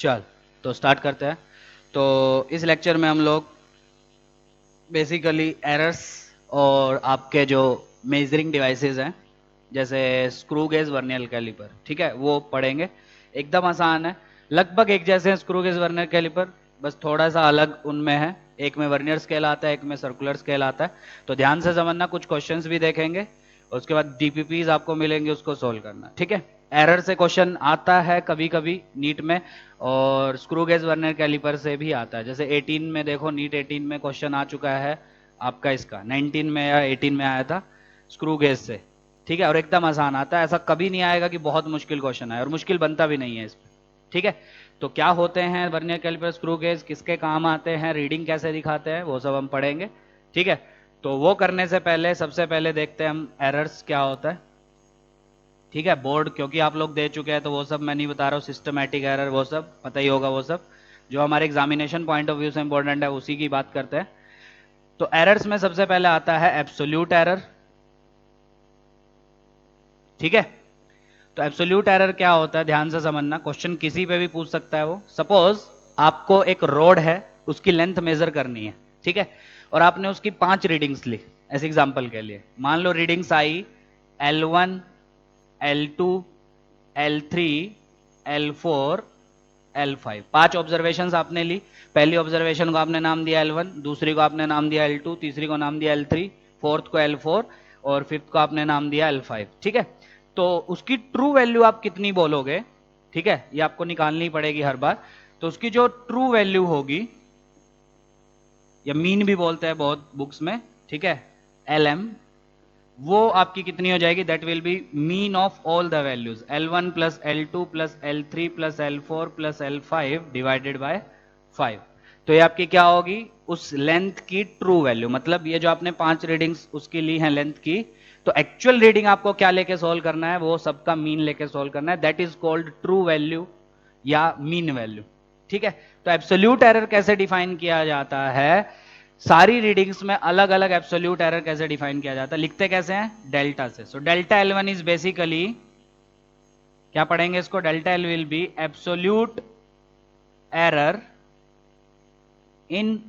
चल, तो स्टार्ट करते हैं। तो इस लेक्चर में हम लोग बेसिकली एरर्स और आपके जो मेजरिंग डिवाइसेस हैं, जैसे स्क्रू गेज, वर्नियर कैलिपर, ठीक है, वो पढ़ेंगे। एकदम आसान है, लगभग एक जैसे हैं स्क्रू गेज वर्नियर कैलिपर, बस थोड़ा सा अलग उनमें है। एक में वर्नियर स्केल आता है, एक में सर्कुलर स्केल आता है। तो ध्यान से समझना, कुछ क्वेश्चंस भी देखेंगे और उसके बाद डीपीपीज आपको मिलेंगे, उसको सोल्व करना, ठीक है। एरर से क्वेश्चन आता है कभी कभी नीट में, और स्क्रू गेज वर्नियर कैलिपर से भी आता है। जैसे 18 में देखो, नीट 18 में क्वेश्चन आ चुका है आपका, इसका 19 में या 18 में आया था स्क्रू गेज से, ठीक है। और एकदम आसान आता है, ऐसा कभी नहीं आएगा कि बहुत मुश्किल क्वेश्चन आए, और मुश्किल बनता भी नहीं है इसमें, ठीक है। तो क्या होते हैं वर्नियर कैलिपर, स्क्रू गेज, किसके काम आते हैं, रीडिंग कैसे दिखाते हैं, वो सब हम पढ़ेंगे, ठीक है। तो वो करने से पहले सबसे पहले देखते हैं हम एरर्स क्या होता है, ठीक है। बोर्ड क्योंकि आप लोग दे चुके हैं तो वो सब मैं नहीं बता रहा हूँ, सिस्टमैटिक एरर वो सब पता ही होगा, वो सब जो हमारे एग्जामिनेशन पॉइंट ऑफ व्यू से इंपॉर्टेंट है उसी की बात करते हैं। तो एरर्स में सबसे पहले आता है एब्सोल्यूट एरर, ठीक है। तो एब्सोल्यूट एरर क्या होता है, ध्यान से समझना, क्वेश्चन किसी पे भी पूछ सकता है वो। सपोज आपको एक रोड है, उसकी लेंथ मेजर करनी है, ठीक है, और आपने उसकी 5 रीडिंग्स ली ऐसे एग्जांपल के लिए। मान लो रीडिंग्स आई L1, L2, L3, L4, L5, 5 observation आपने ली। पहली ऑब्जर्वेशन को आपने नाम दिया L1, दूसरी को आपने नाम दिया L2, तीसरी को नाम दिया L3, फोर्थ को L4 और फिफ्थ को आपने नाम दिया L5, ठीक है। तो उसकी ट्रू वैल्यू आप कितनी बोलोगे, ठीक है, ये आपको निकालनी पड़ेगी हर बार। तो उसकी जो ट्रू वैल्यू होगी, या मीन भी बोलते हैं बहुत बुक्स में, ठीक है, LM, वो आपकी कितनी हो जाएगी, that will B mean of all the values, L1 plus L2 plus L3 plus L4 plus L5 divided by 5। तो ये आपकी क्या होगी, उस लेंथ की ट्रू वैल्यू, मतलब ये जो आपने 5 रीडिंग्स उसकी ली हैं लेंथ की, तो एक्चुअल रीडिंग आपको क्या लेके सोल्व करना है, वो सबका मीन लेके सोल्व करना है, that is called true value या मीन वैल्यू, ठीक है। तो एब्सोल्यूट एरर कैसे डिफाइन किया जाता है, सारी रीडिंग्स में अलग अलग एब्सोल्यूट एरर कैसे डिफाइन किया जाता है, लिखते कैसे हैं, डेल्टा से। So delta L1 is basically, क्या पढ़ेंगे इसको, delta L will be absolute error in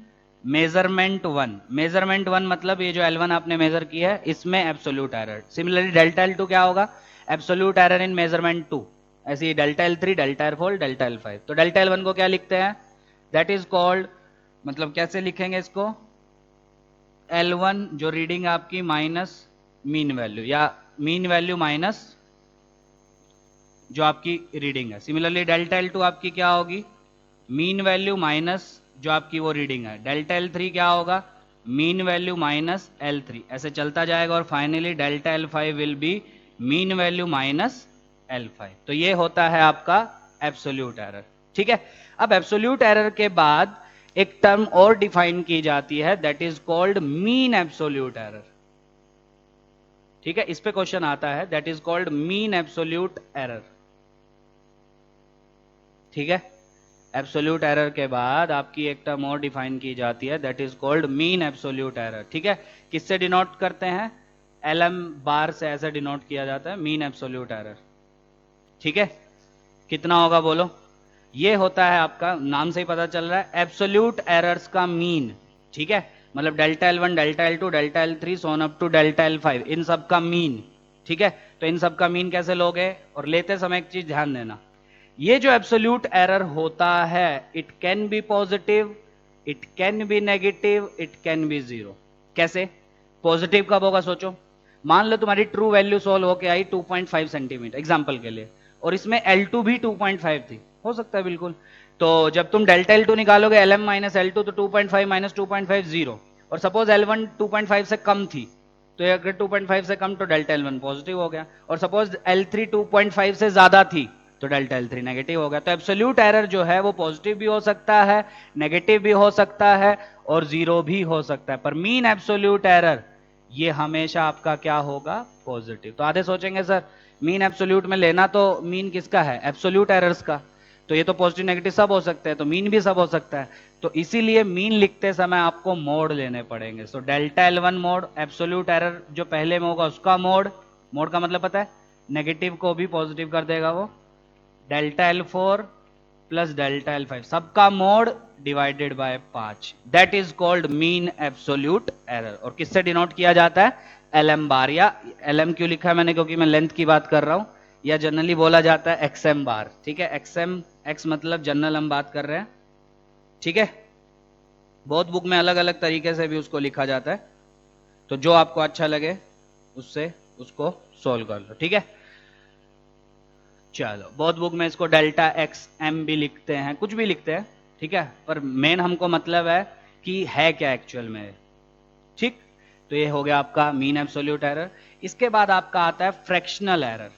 measurement 1। Measurement 1 मतलब ये जो L1 आपने मेजर किया है इसमें absolute error. Similarly delta L2 क्या होगा, एब्सोल्यूट एरर इन मेजरमेंट 2। ऐसे ही delta L3, delta L4, delta L5। तो डेल्टा L1 को क्या लिखते हैं, दैट इज कॉल्ड, मतलब कैसे लिखेंगे इसको, L1 जो रीडिंग आपकी माइनस मीन वैल्यू, या मीन वैल्यू माइनस जो आपकी रीडिंग है। सिमिलरली डेल्टा L2 आपकी क्या होगी, मीन वैल्यू माइनस जो आपकी वो रीडिंग है। डेल्टा L3 क्या होगा, मीन वैल्यू माइनस L3, ऐसे चलता जाएगा। और finally delta L5 will be mean value minus L5। तो ये होता है आपका एब्सोल्यूट एरर, ठीक है। अब एब्सोल्यूट एरर के बाद एक टर्म और डिफाइन की जाती है, that is called mean absolute error, ठीक है। इस पे क्वेश्चन आता है, that is called mean absolute error, ठीक है। एब्सोल्यूट एरर के बाद आपकी एक टर्म और डिफाइन की जाती है, that is called mean absolute error, ठीक है। किससे डिनोट करते हैं, LM बार से ऐसे डिनोट किया जाता है मीन एब्सोल्यूट एरर, ठीक है। कितना होगा बोलो, ये होता है आपका, नाम से ही पता चल रहा है, एब्सोल्यूट एरर्स का मीन, ठीक है। मतलब delta L1, delta L2, delta L3 so on up to delta L5, इन सब का मीन, ठीक है। तो इन सब का मीन कैसे लोगे, और लेते समय एक चीज ध्यान देना, ये जो एब्सोल्यूट एरर होता है, it can be positive, it can be negative, it can be zero. कैसे, पॉजिटिव कब होगा सोचो, मान लो तुम्हारी ट्रू वैल्यू सोल्व होके आई 2.5 सेंटीमीटर एग्जांपल के लिए, और इसमें L2 भी 2.5 थी, हो सकता है बिल्कुल। तो जब तुम डेल्टा L2 निकालोगे, LM माइनस L2, तो 2.5 माइनस 2.5 जीरो। और सपोज L1 2.5 से कम थी, तो अगर 2.5 से कम तो डेल्टा L1 पॉजिटिव हो गया, और सपोज L3 2.5 से ज्यादा थी तो डेल्टा L3 नेगेटिव हो गया। तो एब्सोल्यूट एरर जो है वो पॉजिटिव भी हो सकता है, नेगेटिव भी हो सकता है, और जीरो भी हो सकता है, पर मीन एब्सोल्यूट एरर ये हमेशा आपका क्या होगा, पॉजिटिव। तो आधे सोचेंगे सर मीन एब्सोल्यूट में लेना तो मीन किसका है, एब्सोल्यूट एरर्स का, तो ये तो पॉजिटिव नेगेटिव सब हो सकते हैं, तो मीन भी सब हो सकता है। तो इसीलिए मीन लिखते समय आपको मोड लेने पड़ेंगे। So delta L1 mode, absolute error जो पहले में होगा उसका मोड, मोड का मतलब पता है, नेगेटिव को भी पॉजिटिव कर देगा वो, delta L4 plus delta L5 सबका mode divided by 5, that is called mean absolute error. और किससे डिनोट किया जाता है? LM बार, या LM क्यों लिखा है मैंने? क्योंकि मैं लेंथ की बात कर रहा हूं, या जनरली बोला जाता है XM बार। ठीक है, XM, X मतलब जनरल हम बात कर रहे हैं। ठीक है, बहुत बुक में अलग अलग तरीके से भी उसको लिखा जाता है, तो जो आपको अच्छा लगे उससे उसको सोल्व कर लो। ठीक है, चलो, बहुत बुक में इसको डेल्टा एक्स एम भी लिखते हैं, कुछ भी लिखते हैं। ठीक है, पर मेन हमको मतलब है कि है क्या एक्चुअल में। ठीक, तो ये हो गया आपका मीन एब्सोल्यूट एरर। इसके बाद आपका आता है फ्रैक्शनल एरर,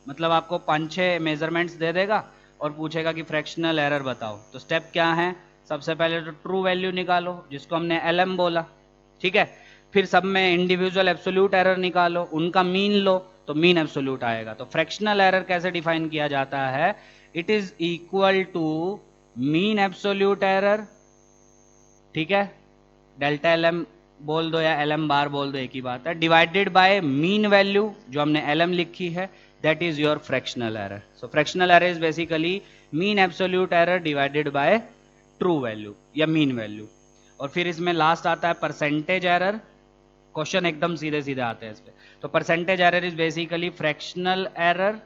मतलब आपको 5-6 मेजरमेंट्स दे देगा और पूछेगा कि फ्रैक्शनल एरर बताओ। तो स्टेप क्या है? सबसे पहले तो ट्रू वैल्यू निकालो, जिसको हमने LM बोला। ठीक है, फिर सब में इंडिविजुअल एब्सोल्यूट एरर निकालो, उनका मीन लो, तो मीन एब्सोल्यूट आएगा। तो फ्रैक्शनल एरर कैसे डिफाइन किया जाता है? It is equal to mean absolute error, ठीक है, डेल्टा LM बोल दो या LM बार बोल दो, एक ही बात है, डिवाइडेड बाय मीन वैल्यू जो हमने LM लिखी है, that is your fractional error. So fractional error is basically mean absolute error divided by true value या मीन वैल्यू। और फिर इसमें लास्ट आता है परसेंटेज एरर। क्वेश्चन एकदम सीधे सीधे आते हैं इस पे। तो percentage error is basically fractional error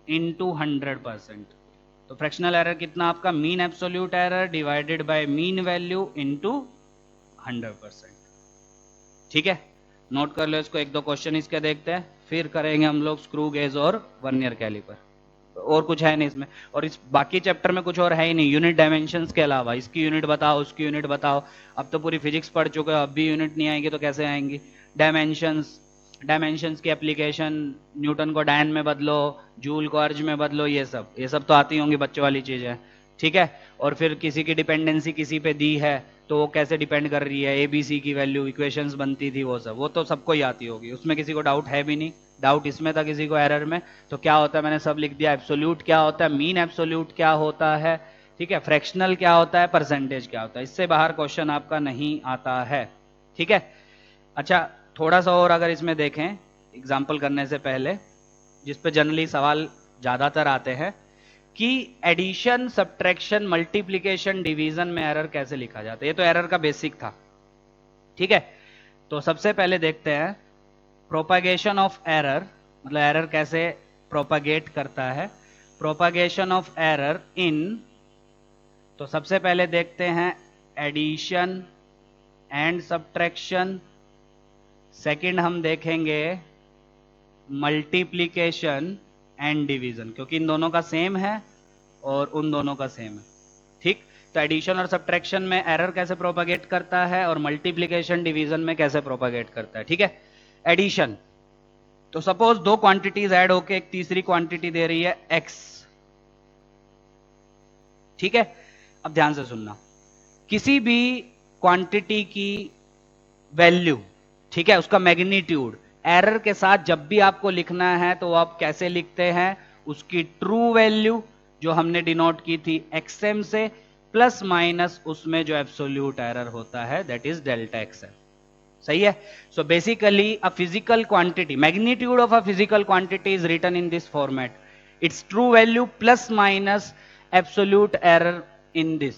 into 100%। तो फ्रैक्शनल एरर कितना आपका? Mean absolute error divided by mean value into 100%। ठीक है, नोट कर लो इसको, एक दो क्वेश्चन इसके देखते हैं, फिर करेंगे हम लोग स्क्रू गेज और वर्नियर कैलिपर। और कुछ है नहीं इसमें, और इस बाकी चैप्टर में कुछ और है ही नहीं यूनिट डायमेंशंस के अलावा। इसकी यूनिट बताओ, उसकी यूनिट बताओ, अब तो पूरी फिजिक्स पढ़ चुके हो, अब भी यूनिट नहीं आएंगी तो कैसे आएंगी? डायमेंशंस, डायमेंशंस की एप्लीकेशन, न्यूटन को डायन में बदलो, जूल को अर्ज में बदलो, ये सब तो आती होंगी, बच्चों वाली चीजें। ठीक है, और फिर किसी की डिपेंडेंसी किसी पे दी है तो वो कैसे डिपेंड कर रही है, ABC की वैल्यू, इक्वेशंस बनती थी, वो तो सबको ही आती होगी, उसमें किसी को डाउट है भी नहीं। डाउट इसमें था किसी को एरर में, तो क्या होता है मैंने सब लिख दिया। एब्सोल्यूट क्या होता है, मीन एब्सोल्यूट क्या होता है, ठीक है, फ्रैक्शनल क्या होता है, परसेंटेज क्या होता है, इससे बाहर क्वेश्चन आपका नहीं आता है। ठीक है, अच्छा, थोड़ा सा और अगर इसमें देखें एग्जाम्पल करने से पहले, जिस पे जनरली सवाल ज्यादातर आते हैं कि एडिशन, सब्ट्रैक्शन, मल्टीप्लीकेशन, डिवीजन में एरर कैसे लिखा जाता है। ये तो एरर का बेसिक था। ठीक है, तो सबसे पहले देखते हैं प्रोपागेशन ऑफ एरर, मतलब एरर कैसे प्रोपागेट करता है। प्रोपागेशन ऑफ एरर इन, तो सबसे पहले देखते हैं एडिशन एंड सब्ट्रैक्शन, सेकंड हम देखेंगे मल्टीप्लीकेशन एंड डिवीजन, क्योंकि इन दोनों का सेम है और उन दोनों का सेम है। ठीक, तो एडिशन और सब्ट्रैक्शन में एरर कैसे प्रोपागेट करता है और मल्टीप्लीकेशन डिवीजन में कैसे प्रोपागेट करता है। ठीक है, एडिशन, तो सपोज दो क्वांटिटीज ऐड होके एक तीसरी क्वांटिटी दे रही है x। ठीक है, अब ध्यान से सुनना, किसी भी क्वांटिटी की वैल्यू, ठीक है, उसका मैग्नीट्यूड एरर के साथ जब भी आपको लिखना है तो आप कैसे लिखते हैं? उसकी ट्रू वैल्यू जो हमने डिनोट की थी XM से, प्लस माइनस उसमें जो एब्सोल्यूट एरर होता है, दैट इज डेल्टा XM। सही है, so basically a physical quantity, magnitude of a physical quantity is written in this format, its true value plus minus absolute error in this.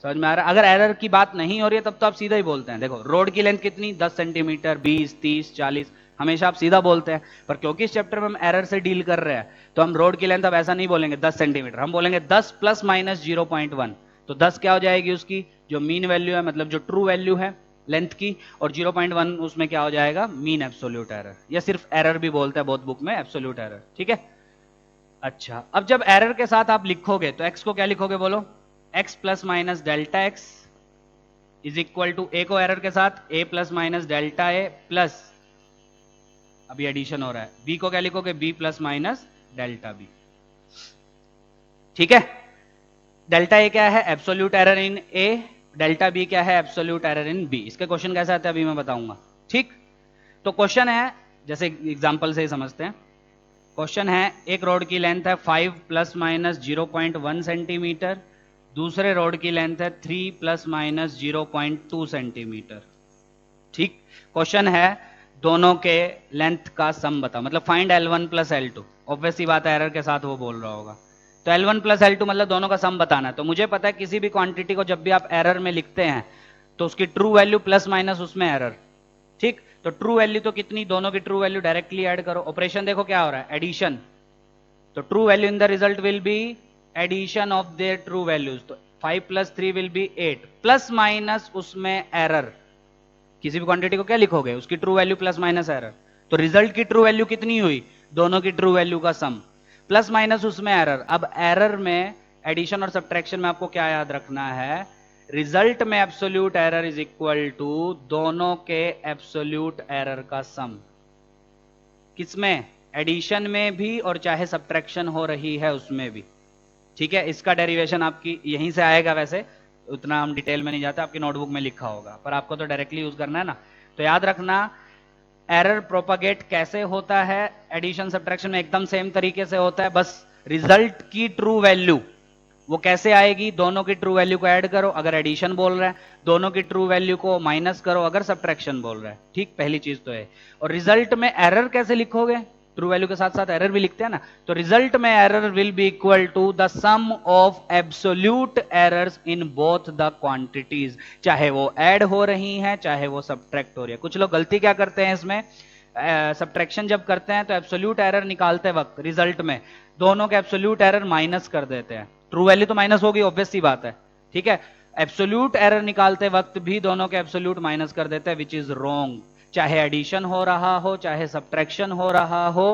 समझ में आ रहा है? अगर एरर की बात नहीं हो रही है तब तो आप सीधा ही बोलते हैं। देखो, रोड की लेंथ कितनी? 10 सेंटीमीटर, 20, 30, 40, हमेशा आप सीधा बोलते हैं। पर क्योंकि इस चैप्टर में हम एरर से डील कर रहे हैं तो हम रोड की लेंथ अब ऐसा नहीं बोलेंगे 10 सेंटीमीटर, हम बोलेंगे 10 प्लस माइनस 0.1। तो 10 क्या हो जाएगी? उसकी जो मीन वैल्यू है, मतलब जो ट्रू वैल्यू है लेंथ की, और 0.1 उसमें क्या हो जाएगा? मीन एब्सोल्यूट एरर, या सिर्फ एरर भी बोलता है बहुत बुक में, एब्सोल्यूट एरर। ठीक है, अच्छा, अब जब एरर के साथ आप लिखोगे तो x को क्या लिखोगे? बोलो, x plus minus delta x is equal to, a को एरर के साथ a plus minus delta a plus, अभी एडिशन हो रहा है, b को क्या लिखोगे? b plus minus delta b। ठीक है, डेल्टा ए क्या है? Absolute error in a, delta b क्या है? Absolute error in b। इसके क्वेश्चन कैसे आते हैं अभी मैं बताऊंगा। ठीक, तो क्वेश्चन है, जैसे एग्जांपल से ही समझते हैं। क्वेश्चन है, एक रोड की लेंथ है 5 प्लस माइनस 0.1 सेंटीमीटर, दूसरे रोड की लेंथ है 3 प्लस माइनस 0.2 सेंटीमीटर। ठीक, क्वेश्चन है दोनों के लेंथ का सम बता, मतलब find L1 plus L2। Obviously बात है, एरर के साथ वो बोल रहा होगा। तो L1 प्लस L2 मतलब दोनों का सम बताना है। तो मुझे पता है किसी भी क्वांटिटी को जब भी आप एरर में लिखते हैं तो उसकी ट्रू वैल्यू प्लस माइनस उसमें एरर, ठीक। तो ट्रू वैल्यू तो कितनी, दोनों की ट्रू वैल्यू डायरेक्टली ऐड करो। ऑपरेशन देखो क्या हो रहा है, एडिशन। तो true value in the result will be addition of their true values. तो 5 plus 3 will be 8, plus minus उसमें एरर। किसी भी क्वांटिटी को क्या लिखोगे, उसकी true value plus minus error. तो रिजल्ट की ट्रू वैल्यू कितनी हुई, दोनों की ट्रू वैल्यू का सम, प्लस माइनस उसमें एरर। अब एरर में, एडिशन और सब्ट्रैक्शन में आपको क्या याद रखना है, रिजल्ट में absolute error is equal to दोनों के एब्सोल्यूट एरर का सम। किसमें, एडिशन में भी और चाहे सब्ट्रैक्शन हो रही है उसमें भी, ठीक है। इसका डेरिवेशन आपकी यहीं से आएगा, वैसे उतना हम डिटेल में नहीं जाते, आपकी नोटबुक में लिखा होगा, पर आपको तो डायरेक्टली यूज करना है ना। तो याद रखना एरर प्रोपागेट कैसे होता है, एडिशन सब्ट्रैक्शन में एकदम सेम तरीके से होता है, बस रिजल्ट की ट्रू वैल्यू वो कैसे आएगी, दोनों की ट्रू वैल्यू को ऐड करो अगर एडिशन बोल रहा है, दोनों की ट्रू वैल्यू को माइनस करो अगर सब्ट्रैक्शन बोल रहा है, ठीक। पहली चीज तो है। और रिजल्ट में एरर कैसे लिखोगे, ट्रू वैल्यू के साथ साथ एरर भी लिखते हैं ना। तो रिजल्ट में error will be equal to the sum of absolute errors in both the quantities, चाहे वो ऐड हो रही हैं चाहे वो सब्ट्रैक्ट हो रही है। कुछ लोग गलती क्या करते हैं इसमें, सब्ट्रैक्शन जब करते हैं तो एब्सोल्यूट एरर निकालते वक्त रिजल्ट में दोनों के एब्सोल्यूट एरर माइनस कर देते हैं। ट्रू वैल्यू तो माइनस होगी, ऑब्वियस सी बात है, ठीक है। एब्सोल्यूट एरर निकालते वक्त भी दोनों के एब्सोल्यूट माइनस कर देते हैं, विच इज रॉन्ग। चाहे एडिशन हो रहा हो चाहे सब्ट्रैक्शन हो रहा हो,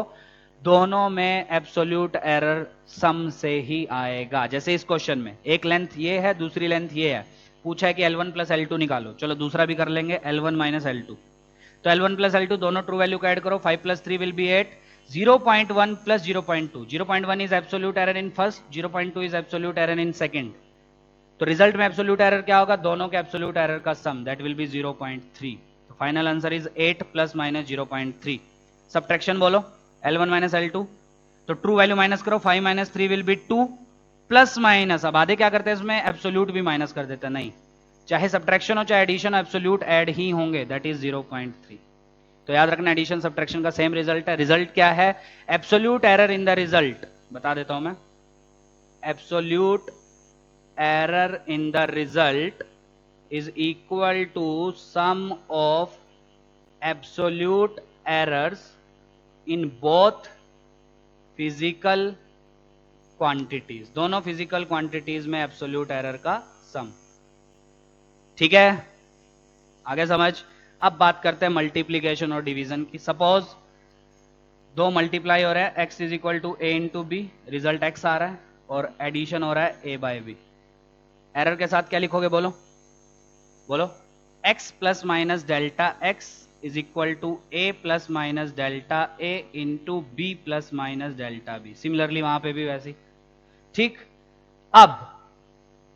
दोनों में एब्सोल्यूट एरर सम से ही आएगा। जैसे इस क्वेश्चन में एक लेंथ ये है दूसरी लेंथ ये है, पूछा है कि L1 प्लस L2 निकालो, चलो दूसरा भी कर लेंगे, L1 माइनस L2। तो L1 प्लस L2 दोनों ट्रू वैल्यू को ऐड करो, 5 plus 3 will be 8, 0.1 plus 0.2, 0.1 is absolute error in first, 0.2 is absolute error in second. तो रिजल्ट में एब्सोल्यूट एरर क्या होगा, दोनों के एब्सोल्यूट एरर का सम, दैट विल बी 0.3। तो final answer is 8 plus minus 0.3। Subtraction बोलो, L1 माइनस L2, तो ट्रू वैल्यू माइनस करो, 5 minus 3 will B 2, plus minus, अब आधे क्या करते हैं इसमें, एब्सोल्यूट भी माइनस कर देते हैं, नहीं, चाहे सब्ट्रैक्शन हो चाहे एडिशन, एब्सोल्यूट ऐड ही होंगे, दैट इज 0.3। तो याद रखना एडिशन सब्ट्रैक्शन का सेम रिजल्ट है। रिजल्ट क्या है, absolute error in the result, बता देता हूं मैं, absolute error in the result is equal to sum of absolute errors in both physical quantities, दोनों फिजिकल क्वांटिटीज में एब्सोल्यूट एरर का सम, ठीक है। आगे समझ। अब बात करते हैं मल्टीप्लीकेशन और डिवीजन की। सपोज दो मल्टीप्लाई हो रहा है, x is equal to A into B, result x आ रहा है, और एडिशन हो रहा है a बाय बी। एरर के साथ क्या लिखोगे, बोलो बोलो, x plus minus delta x is equal to a plus minus delta a into B plus minus delta B. Similarly वहां पे भी वैसी, ठीक। अब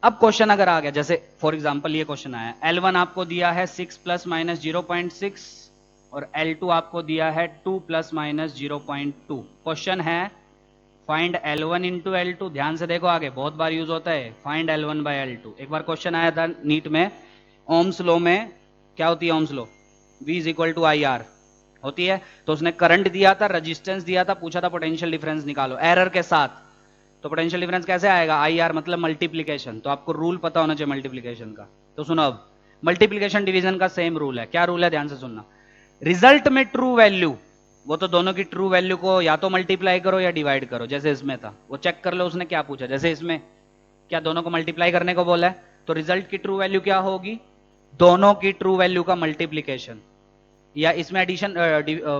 क्वेश्चन अगर आ गया, जैसे फॉर एग्जांपल ये क्वेश्चन आया, L1 आपको दिया है 6 प्लस माइनस 0.6 और L2 आपको दिया है 2 प्लस माइनस 0.2। क्वेश्चन है फाइंड L1 इंटू L2। ध्यान से देखो, आगे बहुत बार यूज होता है फाइंड L1 बाय L2। एक बार क्वेश्चन आया था नीट में, ओम्स लॉ में क्या होती है, Ohm's law, V is equal to IR होती है। तो उसने करंट दिया था, रजिस्टेंस दिया था, पूछा था पोटेंशियल डिफरेंस निकालो एरर के साथ। तो पोटेंशियल डिफरेंस कैसे आएगा, IR मतलब मल्टीप्लीकेशन। तो आपको रूल पता होना चाहिए मल्टीप्लीकेशन का। तो सुनो, अब मल्टीप्लीकेशन डिवीजन का सेम रूल है। क्या रूल है, ध्यान से सुनना। रिजल्ट में ट्रू वैल्यू, वो तो दोनों की ट्रू वैल्यू को या तो मल्टीप्लाई करो या डिवाइड करो, जैसे इसमें था। वो चेक कर लो उसने क्या पूछा, जैसे इसमें क्या दोनों को मल्टीप्लाई करने को बोला है, तो रिजल्ट की ट्रू वैल्यू क्या होगी, दोनों की ट्रू वैल्यू का मल्टीप्लीकेशन। या इसमें एडिशन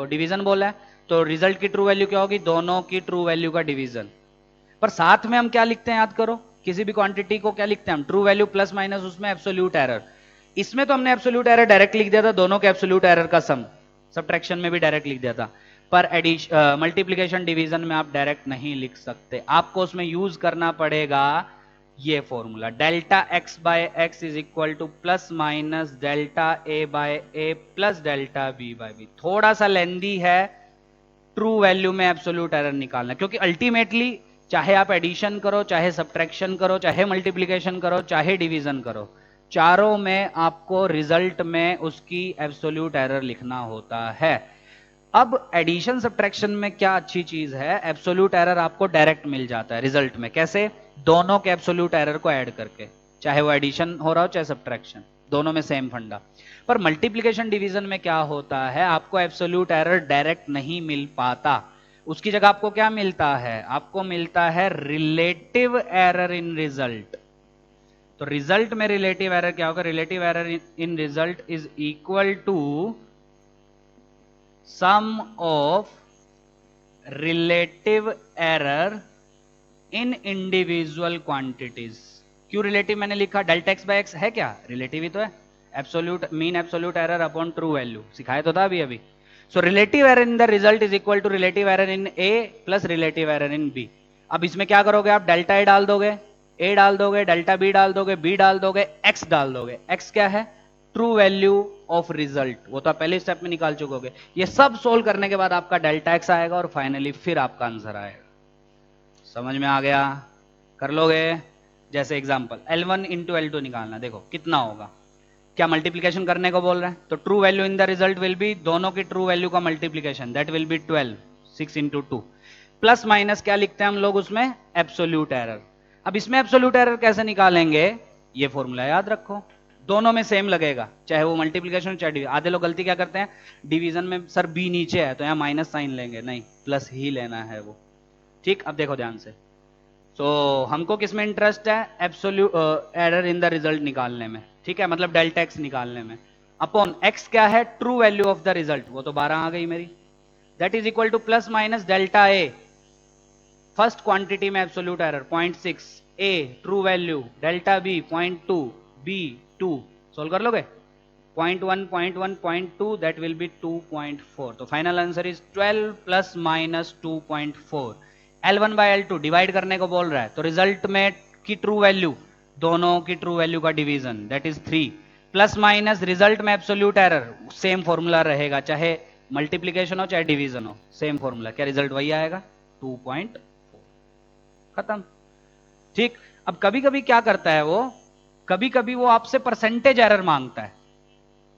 डिवीजन बोला है, तो रिजल्ट की ट्रू वैल्यू क्या होगी, दोनों की ट्रू वैल्यू का डिवीजन। पर साथ में हम क्या लिखते हैं, याद करो, किसी भी क्वांटिटी को क्या लिखते हैं हम, ट्रू वैल्यू प्लस माइनस उसमें एब्सोल्यूट एरर। इसमें तो हमने एब्सोल्यूट एरर डायरेक्ट लिख दिया था, दोनों के एब्सोल्यूट एरर का सम। सब्ट्रैक्शन में भी डायरेक्ट लिख दिया था, पर मल्टीप्लीकेशन डिवीजन में आप डायरेक्ट नहीं लिख सकते, आपको उसमें यूज करना पड़ेगा ये formula, delta X by X is equal to plus minus delta A by A plus delta B by B. थोड़ा सा लेंदी है ट्रू वैल्यू में एब्सोल्यूट एरर निकालना, क्योंकि अल्टीमेटली चाहे आप एडिशन करो चाहे सब्ट्रैक्शन करो चाहे मल्टीप्लीकेशन करो चाहे डिवीजन करो, चारों में आपको रिजल्ट में उसकी एब्सोल्यूट एरर लिखना होता है। अब एडिशन सब्ट्रैक्शन में क्या अच्छी चीज है, एब्सोल्यूट एरर आपको डायरेक्ट मिल जाता है रिजल्ट में। कैसे? दोनों के एब्सोल्यूट एरर को ऐड करके, चाहे वो एडिशन हो रहा हो चाहे सब्ट्रैक्शन, दोनों में सेम फंडा। पर मल्टीप्लिकेशन डिवीजन में क्या होता है, आपको एब्सोल्यूट एरर डायरेक्ट नहीं मिल पाता, उसकी जगह आपको क्या मिलता है, आपको मिलता है रिलेटिव एरर इन रिजल्ट। तो रिजल्ट में रिलेटिव एरर क्या होगा, relative error in result is equal to sum of relative error in individual quantities. क्यों रिलेटिव मैंने लिखा, डेल्टा एक्स बाय एक्स है क्या, रिलेटिव ही तो है। Absolute mean absolute error upon true value, सिखाया तो था अभी अभी। So relative error in the result is equal to relative error in A plus relative error in B. अब इसमें क्या करोगे आप, डेल्टा ए डाल दोगे, ए डाल दोगे, डेल्टा बी डाल दोगे, बी डाल दोगे, एक्स डाल दोगे। एक्स क्या है, ट्रू वैल्यू ऑफ रिजल्ट, वो तो आप पहले स्टेप में निकाल चुकोगे। ये सब सोल्व करने के बाद आपका डेल्टा एक्स आएगा और फाइनली फिर आपका आंसर आएगा। समझ में आ गया, कर लोगे। जैसे एग्जांपल L1 इंटू L2 निकालना, देखो कितना होगा, क्या मल्टीप्लीकेशन करने को बोल रहे हैं, तो true value in the result will B दोनों की ट्रू वैल्यू का multiplication, that will B 12, 6 into 2, plus minus क्या लिखते हैं हम लोग उसमें, एब्सोल्यूट एरर। अब इसमें एब्सोल्यूट एरर कैसे निकालेंगे, ये फॉर्मूला याद रखो, दोनों में सेम लगेगा, चाहे वो मल्टीप्लीकेशन चाहे डिवीजन। आधे लोग गलती क्या करते हैं, डिवीजन में सर बी नीचे है तो यहाँ माइनस साइन लेंगे, नहीं प्लस ही लेना है वो। ठीक, अब देखो ध्यान से, तो हमको किसमें इंटरेस्ट है, absolute error in the result निकालने में, ठीक है, मतलब डेल्टा एक्स निकालने में, अपॉन एक्स क्या है, true value of the result, वो तो 12 आ गई मेरी, that is equal to plus minus delta a, first quantity में absolute error 0.6, a true value, delta b 0.2, b 2, solve कर लोगे, 0.1, 0.1, 0.2, दैट विल बी 2.4। तो final answer is 12 plus minus 2.4। L1 by L2 divide करने को बोल रहा है, तो रिजल्ट में की ट्रू वैल्यू, दोनों की ट्रू वैल्यू का division, that is 3, plus minus result में एब्सोल्यूट एरर, सेम फॉर्मूला रहेगा, चाहे मल्टीप्लीकेशन हो चाहे डिवीजन हो, सेम फॉर्मूला, क्या रिजल्ट वही आएगा 2.4, खत्म। ठीक, अब कभी कभी क्या करता है वो, कभी कभी वो आपसे परसेंटेज एरर मांगता है,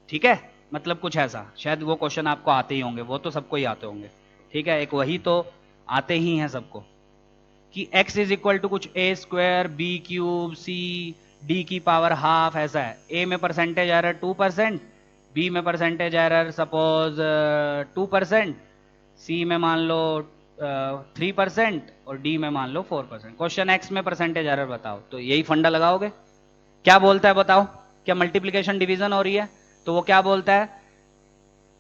ठीक है, मतलब कुछ ऐसा, शायद वो क्वेश्चन आपको आते ही होंगे, वो तो सबको ही आते होंगे, ठीक है, एक वही तो आते ही हैं सबको, कि x इज इक्वल टू कुछ a square b cube c d की पावर हाफ, ऐसा है। a में परसेंटेज एरर 2%, b में परसेंटेज एरर सपोज 2%, c में मान लो 3% और d में मान लो 4%। क्वेश्चन x में परसेंटेज एरर बताओ, तो यही फंडा लगाओगे। क्या बोलता है बताओ, क्या मल्टीप्लीकेशन डिवीजन हो रही है, तो वो क्या बोलता है,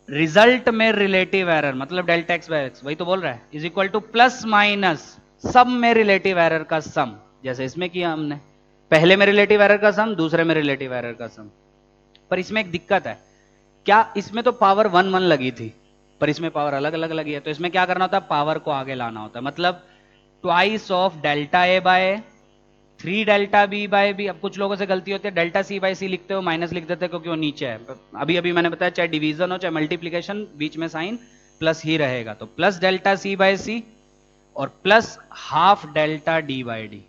रिजल्ट में रिलेटिव एरर मतलब डेल्टा एक्स बाय एक्स, वही तो बोल रहा है, is equal to plus minus sum में रिलेटिव एरर का सम, जैसे इसमें किया हमने, पहले में रिलेटिव एरर का सम, दूसरे में रिलेटिव एरर का सम। पर इसमें एक दिक्कत है, क्या इसमें तो पावर 1 1 लगी थी, पर इसमें पावर अलग अलग लगी है, तो इसमें क्या करना होता है, पावर को आगे लाना होता है, मतलब twice of delta A by 3 delta B by B. अब कुछ लोगों से गलती होती है, डेल्टा सी बाय सी लिखते हो, माइनस लिख देते हो क्योंकि वो नीचे है। अभी अभी मैंने बताया, चाहे डिवीजन हो चाहे मल्टीप्लीकेशन, बीच में साइन प्लस ही रहेगा, तो plus delta C by C और plus half delta D by D.